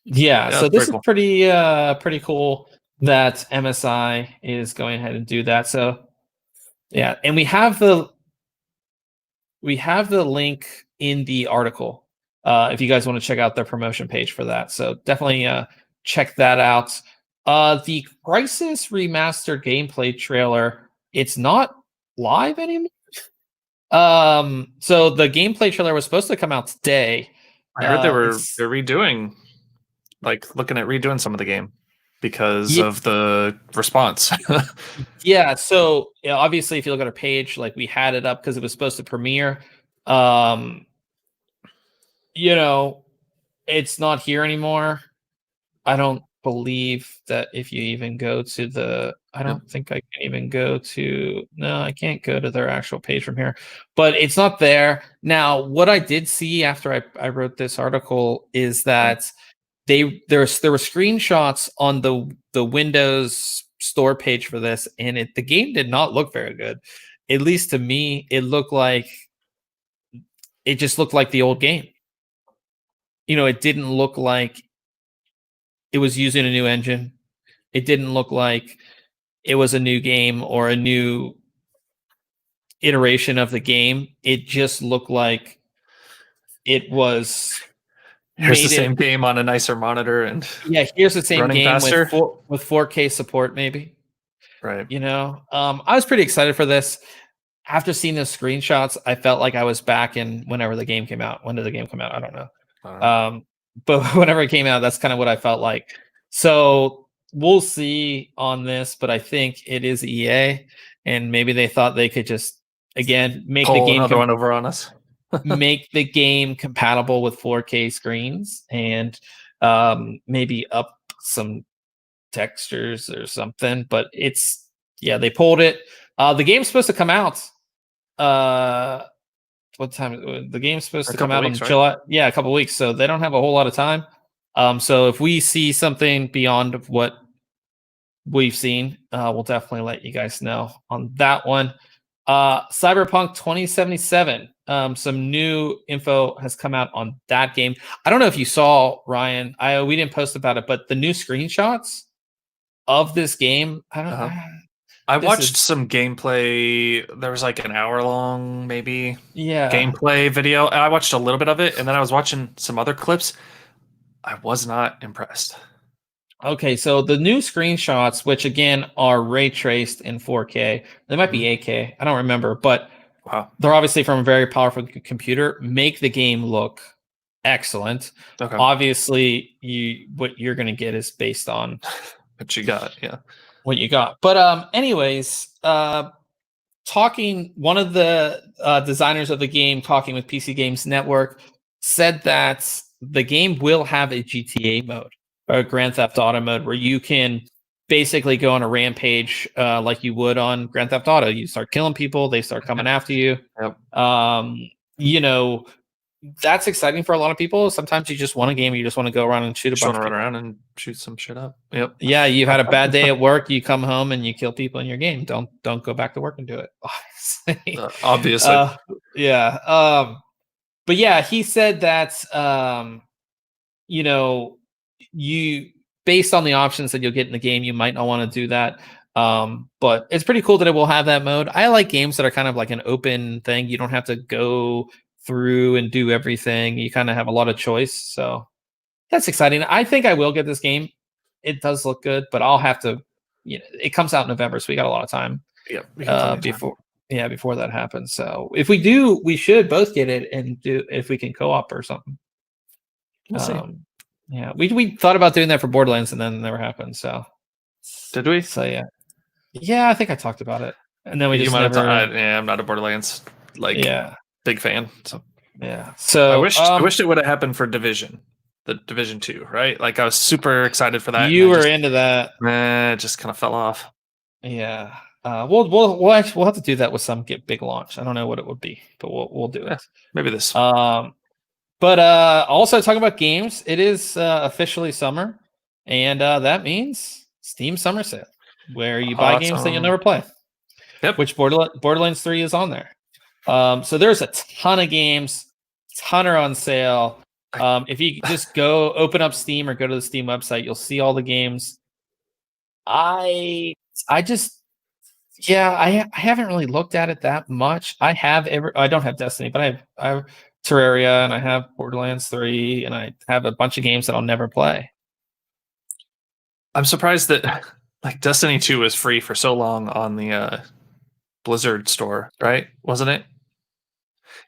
Yeah, so this is pretty cool that MSI is going ahead and do that. So yeah, and we have the link in the article if you guys want to check out their promotion page for that. So definitely check that out. The Crisis Remastered gameplay trailer, it's not live anymore. So the gameplay trailer was supposed to come out today. I heard they're redoing, like looking at redoing some of the game because of the response. Yeah, so obviously if you look at our page, like we had it up because it was supposed to premiere. It's not here anymore. I don't believe that if you even go to the, I don't think I can even go to, no, I can't go to their actual page from here, but it's not there. Now, what I did see after I wrote this article is that there were screenshots on the Windows store page for this, and the game did not look very good. At least to me, it just looked like the old game. It didn't look like it was using a new engine. It didn't look like it was a new game or a new iteration of the game. It just looked like it was. Here's the same game on a nicer monitor, and here's the same game faster. with 4K support, maybe. Right. I was pretty excited for this. After seeing the screenshots, I felt like I was back in whenever the game came out. When did the game come out? I don't know. But whenever it came out, that's kind of what I felt like. So we'll see on this, but I think it is EA, and maybe they thought they could just again make the game another one over on us. make the game compatible with 4K screens and maybe up some textures or something. But they pulled it. The game's supposed to come out. What time? The game's supposed to come out in July. Yeah, a couple of weeks. So they don't have a whole lot of time. So if we see something beyond of what we've seen, we'll definitely let you guys know on that one. Cyberpunk 2077. Some new info has come out on that game. I don't know if you saw, Ryan. We didn't post about it, but the new screenshots of this game. I watched some gameplay. There was like an hour-long, maybe, gameplay video. And I watched a little bit of it, and then I was watching some other clips. I was not impressed. Okay, so the new screenshots, which again are ray traced in 4K, they might be 8K. I don't remember, but they're obviously from a very powerful computer. Make the game look excellent. Okay. Obviously, what you're going to get is based on what you got. Yeah. What you got. But anyways, one of the designers of the game talking with PC Games Network said that the game will have a GTA mode or a Grand Theft Auto mode where you can basically go on a rampage like you would on Grand Theft Auto. You start killing people, they start coming after you. Yep. That's exciting for a lot of people. Sometimes you just want a game, you just want to go around and shoot a bunch of people. Run around and shoot some shit up. Yep. Yeah, you've had a bad day at work, you come home and you kill people in your game. Don't go back to work and do it. Obviously. Yeah. But yeah, he said that you based on the options that you'll get in the game, you might not want to do that. But it's pretty cool that it will have that mode. I like games that are kind of like an open thing. You don't have to go through and do everything. You kind of have a lot of choice. So that's exciting. I think I will get this game. It does look good, but I'll have to, it comes out in November, so we got a lot of time. Yeah. Before that happens. So if we do, we should both get it and do if we can co-op or something. We'll see. Yeah, we thought about doing that for Borderlands and then it never happened. So did we? So yeah, I think I talked about it, and then we just never. I'm not a Borderlands big fan. So yeah, so I wished it would have happened for Division, the Division 2, right? Like I was super excited for that. You were into that. It just kind of fell off. Yeah. We'll have to do that with some big launch. I don't know what it would be, but we'll do it. Maybe this. But also talking about games, it is officially summer, and that means Steam Summer Sale, where you buy games that you'll never play. Yep. Which Borderlands 3 is on there. So there's a ton of games, ton are on sale. If you just go open up Steam or go to the Steam website, you'll see all the games. I just I haven't really looked at it that much. I don't have Destiny, but I have Terraria and I have Borderlands 3 and I have a bunch of games that I'll never play. I'm surprised that like Destiny 2 was free for so long on the Blizzard store, right? Wasn't it?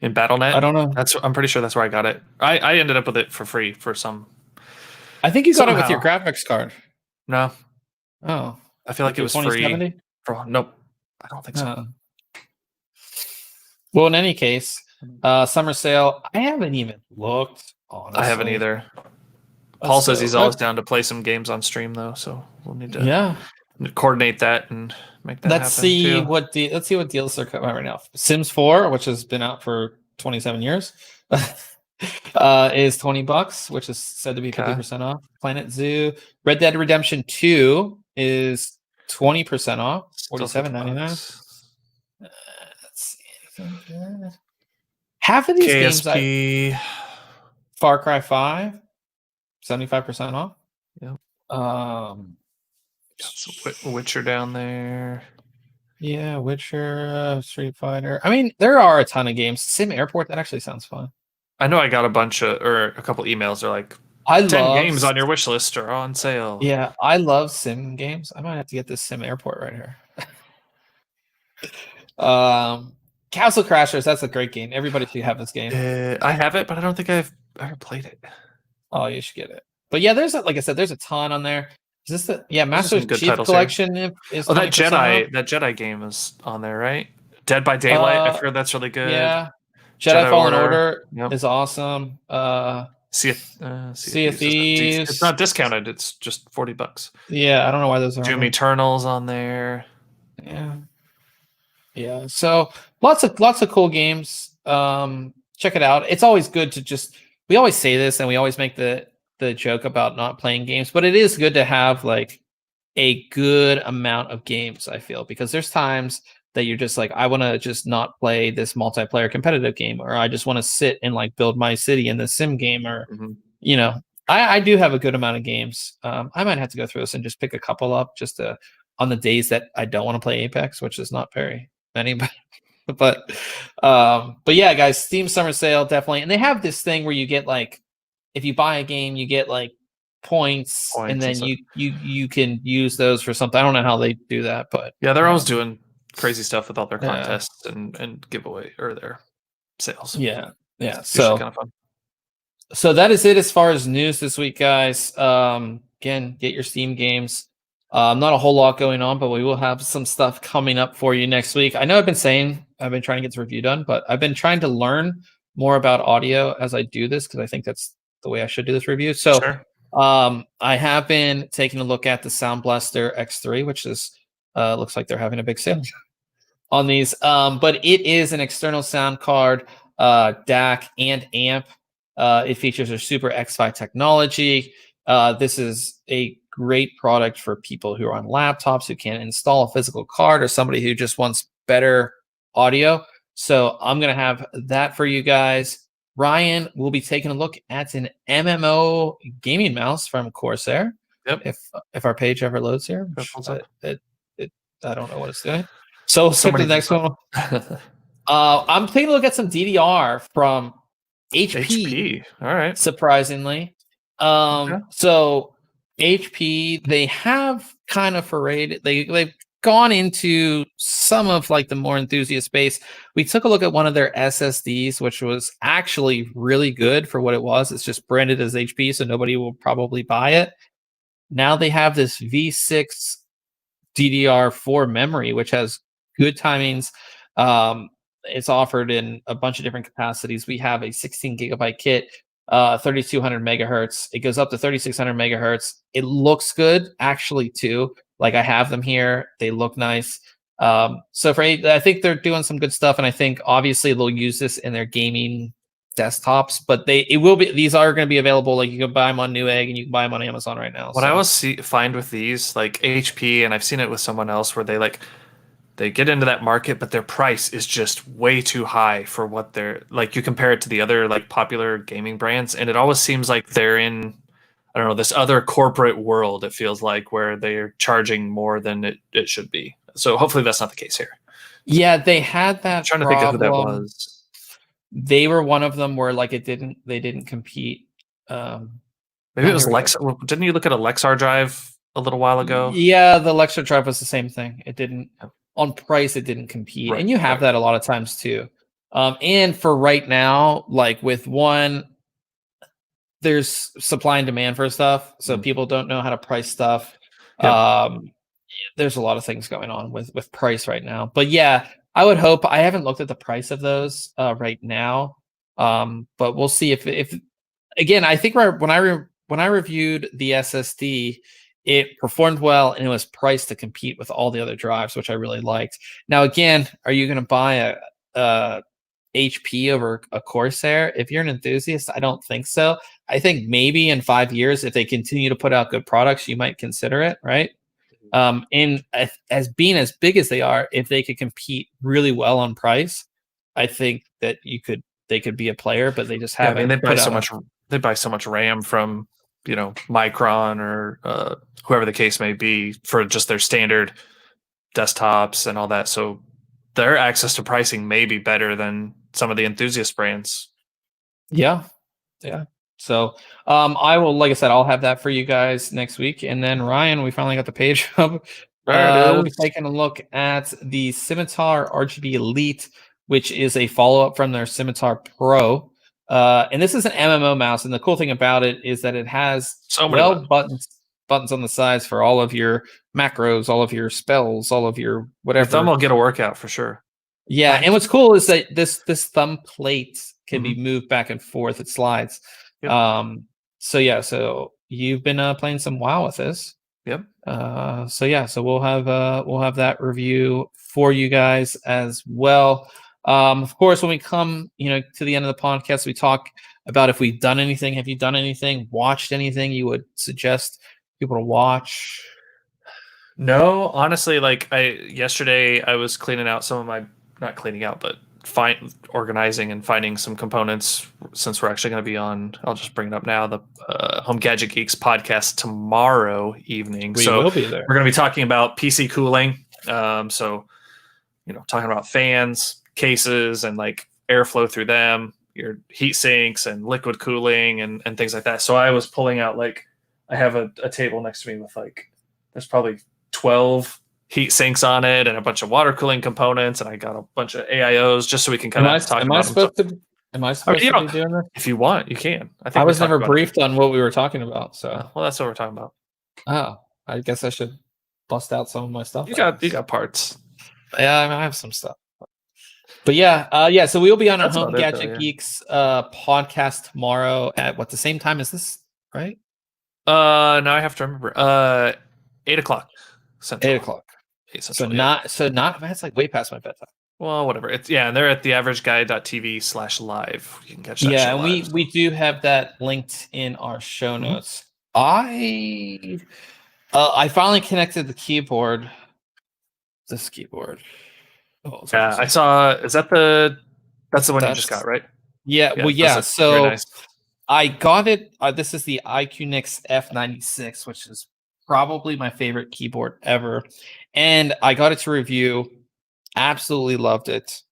In I BattleNet? don't know. I'm pretty sure that's where I got it. I ended up with it for free for some. I think you got it with your Somehow. graphics card. No, Oh, I feel like it your was free. 2070? Nope, I don't think so. Oh. Well, in any case, summer sale. I haven't even looked. Honestly, I haven't either. Paul says he's always down to play some games on stream though, so we'll need to coordinate that and make that Let's happen see too. what deals are coming out right now. Sims 4, which has been out for 27 years, is $20, which is said to be 50% off. Planet Zoo, Red Dead Redemption 2 is 20% off, $47.99. Let's see anything good. Half of these KSP. games, Far Cry 5, 75% off. Yep. Got some Witcher down there. Yeah, Witcher, Street Fighter. I mean, there are a ton of games. Sim Airport, that actually sounds fun. I know I got a couple emails. They're like, 10 games on your wish list are on sale. Yeah, I love sim games. I might have to get this Sim Airport right here. Castle Crashers, that's a great game. Everybody should have this game. I have it, but I don't think I've ever played it. Oh, you should get it. But yeah, like I said, there's a ton on there. Is this Master Chief Collection is that Jedi game is on there, right? Dead by Daylight. I've heard that's really good. Yeah. Jedi Fallen Order is awesome. Sea of Thieves. It's not discounted. It's just $40. Yeah, I don't know why those are. Doom Eternal's on there. Yeah. So lots of cool games. Check it out. It's always good to we always say this and we always make the joke about not playing games, but it is good to have like a good amount of games, I feel, because there's times that you're just like, I want to just not play this multiplayer competitive game, or I just want to sit and like build my city in the sim game, or I do have a good amount of games. I might have to go through this and just pick a couple up just on the days that I don't want to play Apex, which is not very many, but yeah, guys, Steam Summer Sale definitely, and they have this thing where you get like, if you buy a game, you get like points and then you can use those for something. I don't know how they do that, but yeah, they're always doing crazy stuff with all their contests and giveaway or their sales. Yeah. So kind of fun. So that is it as far as news this week, guys. Again, get your Steam games. Not a whole lot going on, but we will have some stuff coming up for you next week. I know I've been trying to get this review done, but I've been trying to learn more about audio as I do this, because I think that's the way I should do this review. So I have been taking a look at the Sound Blaster X3, which is looks like they're having a big sale on these. But it is an external sound card, DAC and amp. It features a Super X5 technology. This is a great product for people who are on laptops who can't install a physical card, or somebody who just wants better audio. So I'm going to have that for you guys. Ryan will be taking a look at an MMO gaming mouse from Corsair. Yep. If our page ever loads here, I don't know what it's doing. So skip to the next one. I'm taking a look at some DDR from HP. All right. Surprisingly. So HP, they have kind of they've gone into some of like the more enthusiast space. We took a look at one of their SSDs, which was actually really good for what it was. It's just branded as HP, so nobody will probably buy it. Now they have this V6 Ddr4 memory, which has good timings. It's offered in a bunch of different capacities. We have a 16 gigabyte kit, 3200 megahertz. It goes up to 3600 megahertz. It looks good, actually, too. Like, I have them here. They look nice. So I think they're doing some good stuff, and I think obviously they'll use this in their gaming desktops. But these are going to be available. Like, you can buy them on Newegg and you can buy them on Amazon right now. What I always find with these, like HP, and I've seen it with someone else, where they get into that market, but their price is just way too high for what they're like. You compare it to the other like popular gaming brands, and it always seems like they're in I don't know, this other corporate world, it feels like, where they're charging more than it should be. So hopefully that's not the case here. Yeah, they had that I'm trying to think of who that problem. was. They were one of them where like they didn't compete. Maybe it was Lexar. Didn't you look at a Lexar drive a little while ago? Yeah, the Lexar drive was the same thing. It didn't on price. It didn't compete, Right, and you have that a lot of times too. And for right now, like with one, there's supply and demand for stuff, so people don't know how to price stuff. Yep. There's a lot of things going on with price right now, but yeah, I would hope. I haven't looked at the price of those right now, but we'll see if again. I think when I reviewed the SSD, it performed well and it was priced to compete with all the other drives, which I really liked. Now, again, are you going to buy a HP over a Corsair? If you're an enthusiast, I don't think so. I think maybe in 5 years, if they continue to put out good products, you might consider it, right? And as being as big as they are, if they could compete really well on price, I think that they could be a player, but they just haven't. I mean, they buy so much RAM from Micron or whoever the case may be for just their standard desktops and all that. So their access to pricing may be better than some of the enthusiast brands. Yeah. So I will, like I said, I'll have that for you guys next week. And then Ryan, we finally got the page up. We'll be taking a look at the Scimitar RGB Elite, which is a follow-up from their Scimitar Pro. And this is an MMO mouse. And the cool thing about it is that it has buttons on the sides for all of your macros, all of your spells, all of your whatever. Your thumb will get a workout for sure. Yeah, and what's cool is that this thumb plate can be moved back and forth. It slides. Yep. So you've been playing some WoW with this. Yep. So we'll have that review for you guys as well. Of course, when we come, to the end of the podcast, we talk about if we've done anything. Have you done anything? Watched anything you would suggest people to watch? No, honestly, yesterday I was cleaning out some of my, not cleaning out, but organizing and finding some components, since we're actually going to be on, I'll just bring it up now, the Home Gadget Geeks podcast tomorrow evening. We will be there. We're going to be talking about PC cooling. Talking about fans, cases, and airflow through them, your heat sinks and liquid cooling and things like that. So I was pulling out, I have a table next to me with there's probably 12 heat sinks on it and a bunch of water cooling components, and I got a bunch of AIOs just so we can kind of talk about them. Am I supposed to be doing this? If you want, you can. I was never briefed on what we were talking about, so well, that's what we're talking about. Oh, I guess I should bust out some of my stuff. You got parts. Yeah, I have some stuff. But yeah. So we'll be on a Home Gadget Geeks podcast tomorrow at the same time as this, right? Now I have to remember. 8:00 Central. 8:00. That's way past my bedtime. Well, whatever. And they're at theaverageguy.tv/live. You can catch that. Yeah, and we do have that linked in our show notes. I finally connected the keyboard. This keyboard. I saw. Is that that's the one you just got, right? Yeah. So nice. I got it. This is the iCUE F96, which is probably my favorite keyboard ever. And I got it to review. Absolutely loved it.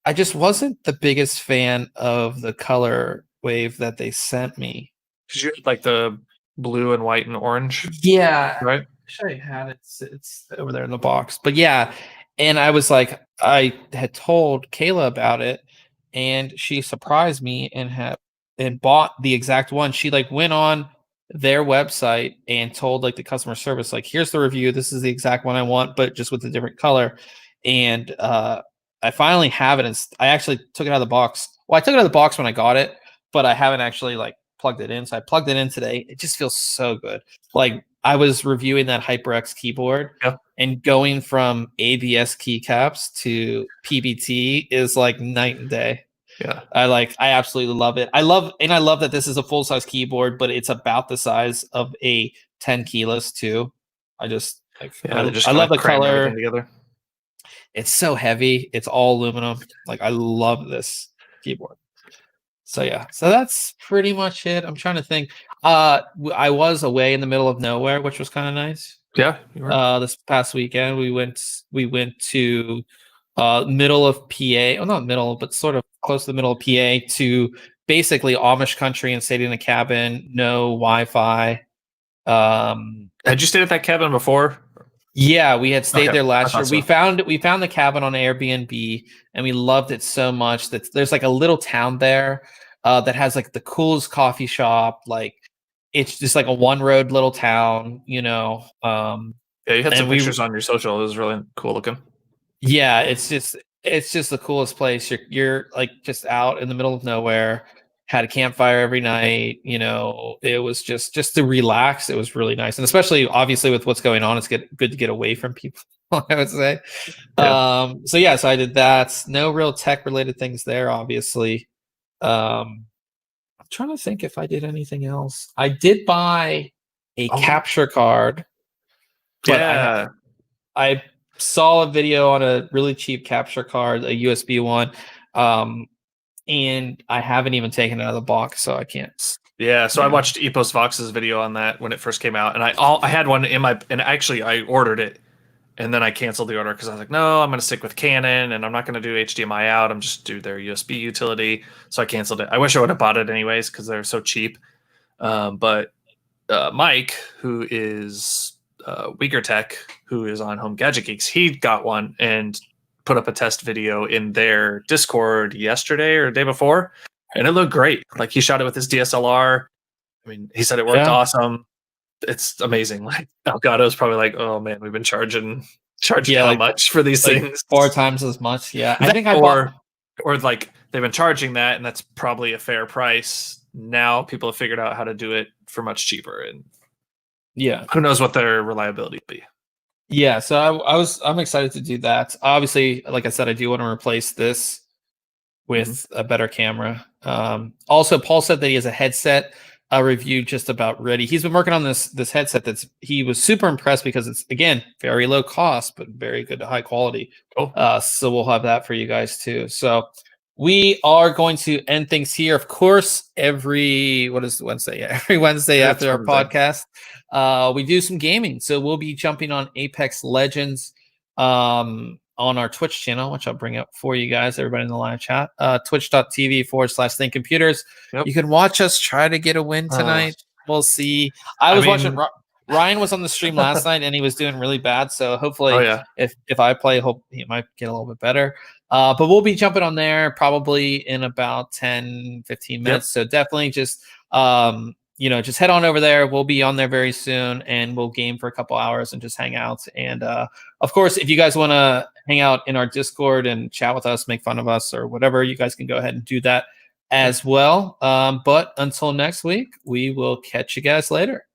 I just wasn't the biggest fan of the color wave that they sent me. Because you had the blue and white and orange. Yeah. Right? I wish I had it. It's over there in the box. But yeah. And I was I had told Kayla about it, and she surprised me and bought the exact one. She went on their website and told the customer service, here's the review. This is the exact one I want, but just with a different color. And I finally have it. And I actually took it out of the box. Well, I took it out of the box when I got it, but I haven't actually plugged it in. So I plugged it in today. It just feels so good. I was reviewing that HyperX keyboard, and going from ABS keycaps to PBT is night and day. Yeah. I absolutely love it. I love that this is a full size keyboard, but it's about the size of a 10 keyless too. I love the color. Together. It's so heavy. It's all aluminum. I love this keyboard. So yeah, so that's pretty much it. I'm trying to think. I was away in the middle of nowhere, which was kind of nice. Yeah. This past weekend we went to middle of PA. Oh, not middle, but sort of close to the middle of PA to basically Amish country and stayed in a cabin, no Wi-Fi. Had you stayed at that cabin before? Yeah, we had stayed there last year. So. We found the cabin on Airbnb and we loved it so much that there's like a little town there that has like the coolest coffee shop. Like it's just like a one road little town, you know. Yeah, you had some pictures on your social. It was really cool looking. Yeah, it's just the coolest place. You're like just out in the middle of nowhere. Had a campfire every night. You know, it was just to relax. It was really nice, and especially obviously with what's going on, it's good to get away from people. I would say. Yeah. So I did that. No real tech related things there, obviously. I'm trying to think if I did anything else. I did buy a capture card. Yeah. I saw a video on a really cheap capture card, a USB one, and I haven't even taken it out of the box, so I can't. Yeah, so I watched Epos Vox's video on that when it first came out, and I had one in my, and actually I ordered it, and then I canceled the order because I was like, no, I'm going to stick with Canon, and I'm not going to do HDMI out. I'm just do their USB utility, so I canceled it. I wish I would have bought it anyways because they're so cheap. But Mike, who is Uyghur Tech, who is on Home Gadget Geeks, he got one and put up a test video in their Discord yesterday or the day before, and it looked great. Like he shot it with his DSLR. I mean, he said it worked awesome. It's amazing. Like Elgato's probably like, oh man, we've been charging how like, much for these things? 4 times as much. Yeah, I think or like they've been charging that, and that's probably a fair price. Now people have figured out how to do it for much cheaper, and yeah, who knows what their reliability will be. Yeah, so I'm excited to do that. Obviously, like I said, I do want to replace this with a better camera. Also, Paul said that he has a headset review just about ready. He's been working on this headset he was super impressed because it's, again, very low cost but very good high quality. So we'll have that for you guys too. So we are going to end things here. Of course, every Wednesday? Yeah, every Wednesday after our podcast, we do some gaming. So we'll be jumping on Apex Legends on our Twitch channel, which I'll bring up for you guys, everybody in the live chat, twitch.tv/ThinkComputers. You can watch us try to get a win tonight. We'll see. I was watching. Ryan was on the stream last night and he was doing really bad. So hopefully if I play, hope he might get a little bit better. But we'll be jumping on there probably in about 10, 15 minutes. So definitely just, just head on over there. We'll be on there very soon and we'll game for a couple hours and just hang out. And of course, if you guys want to hang out in our Discord and chat with us, make fun of us or whatever, you guys can go ahead and do that as well. But until next week, we will catch you guys later.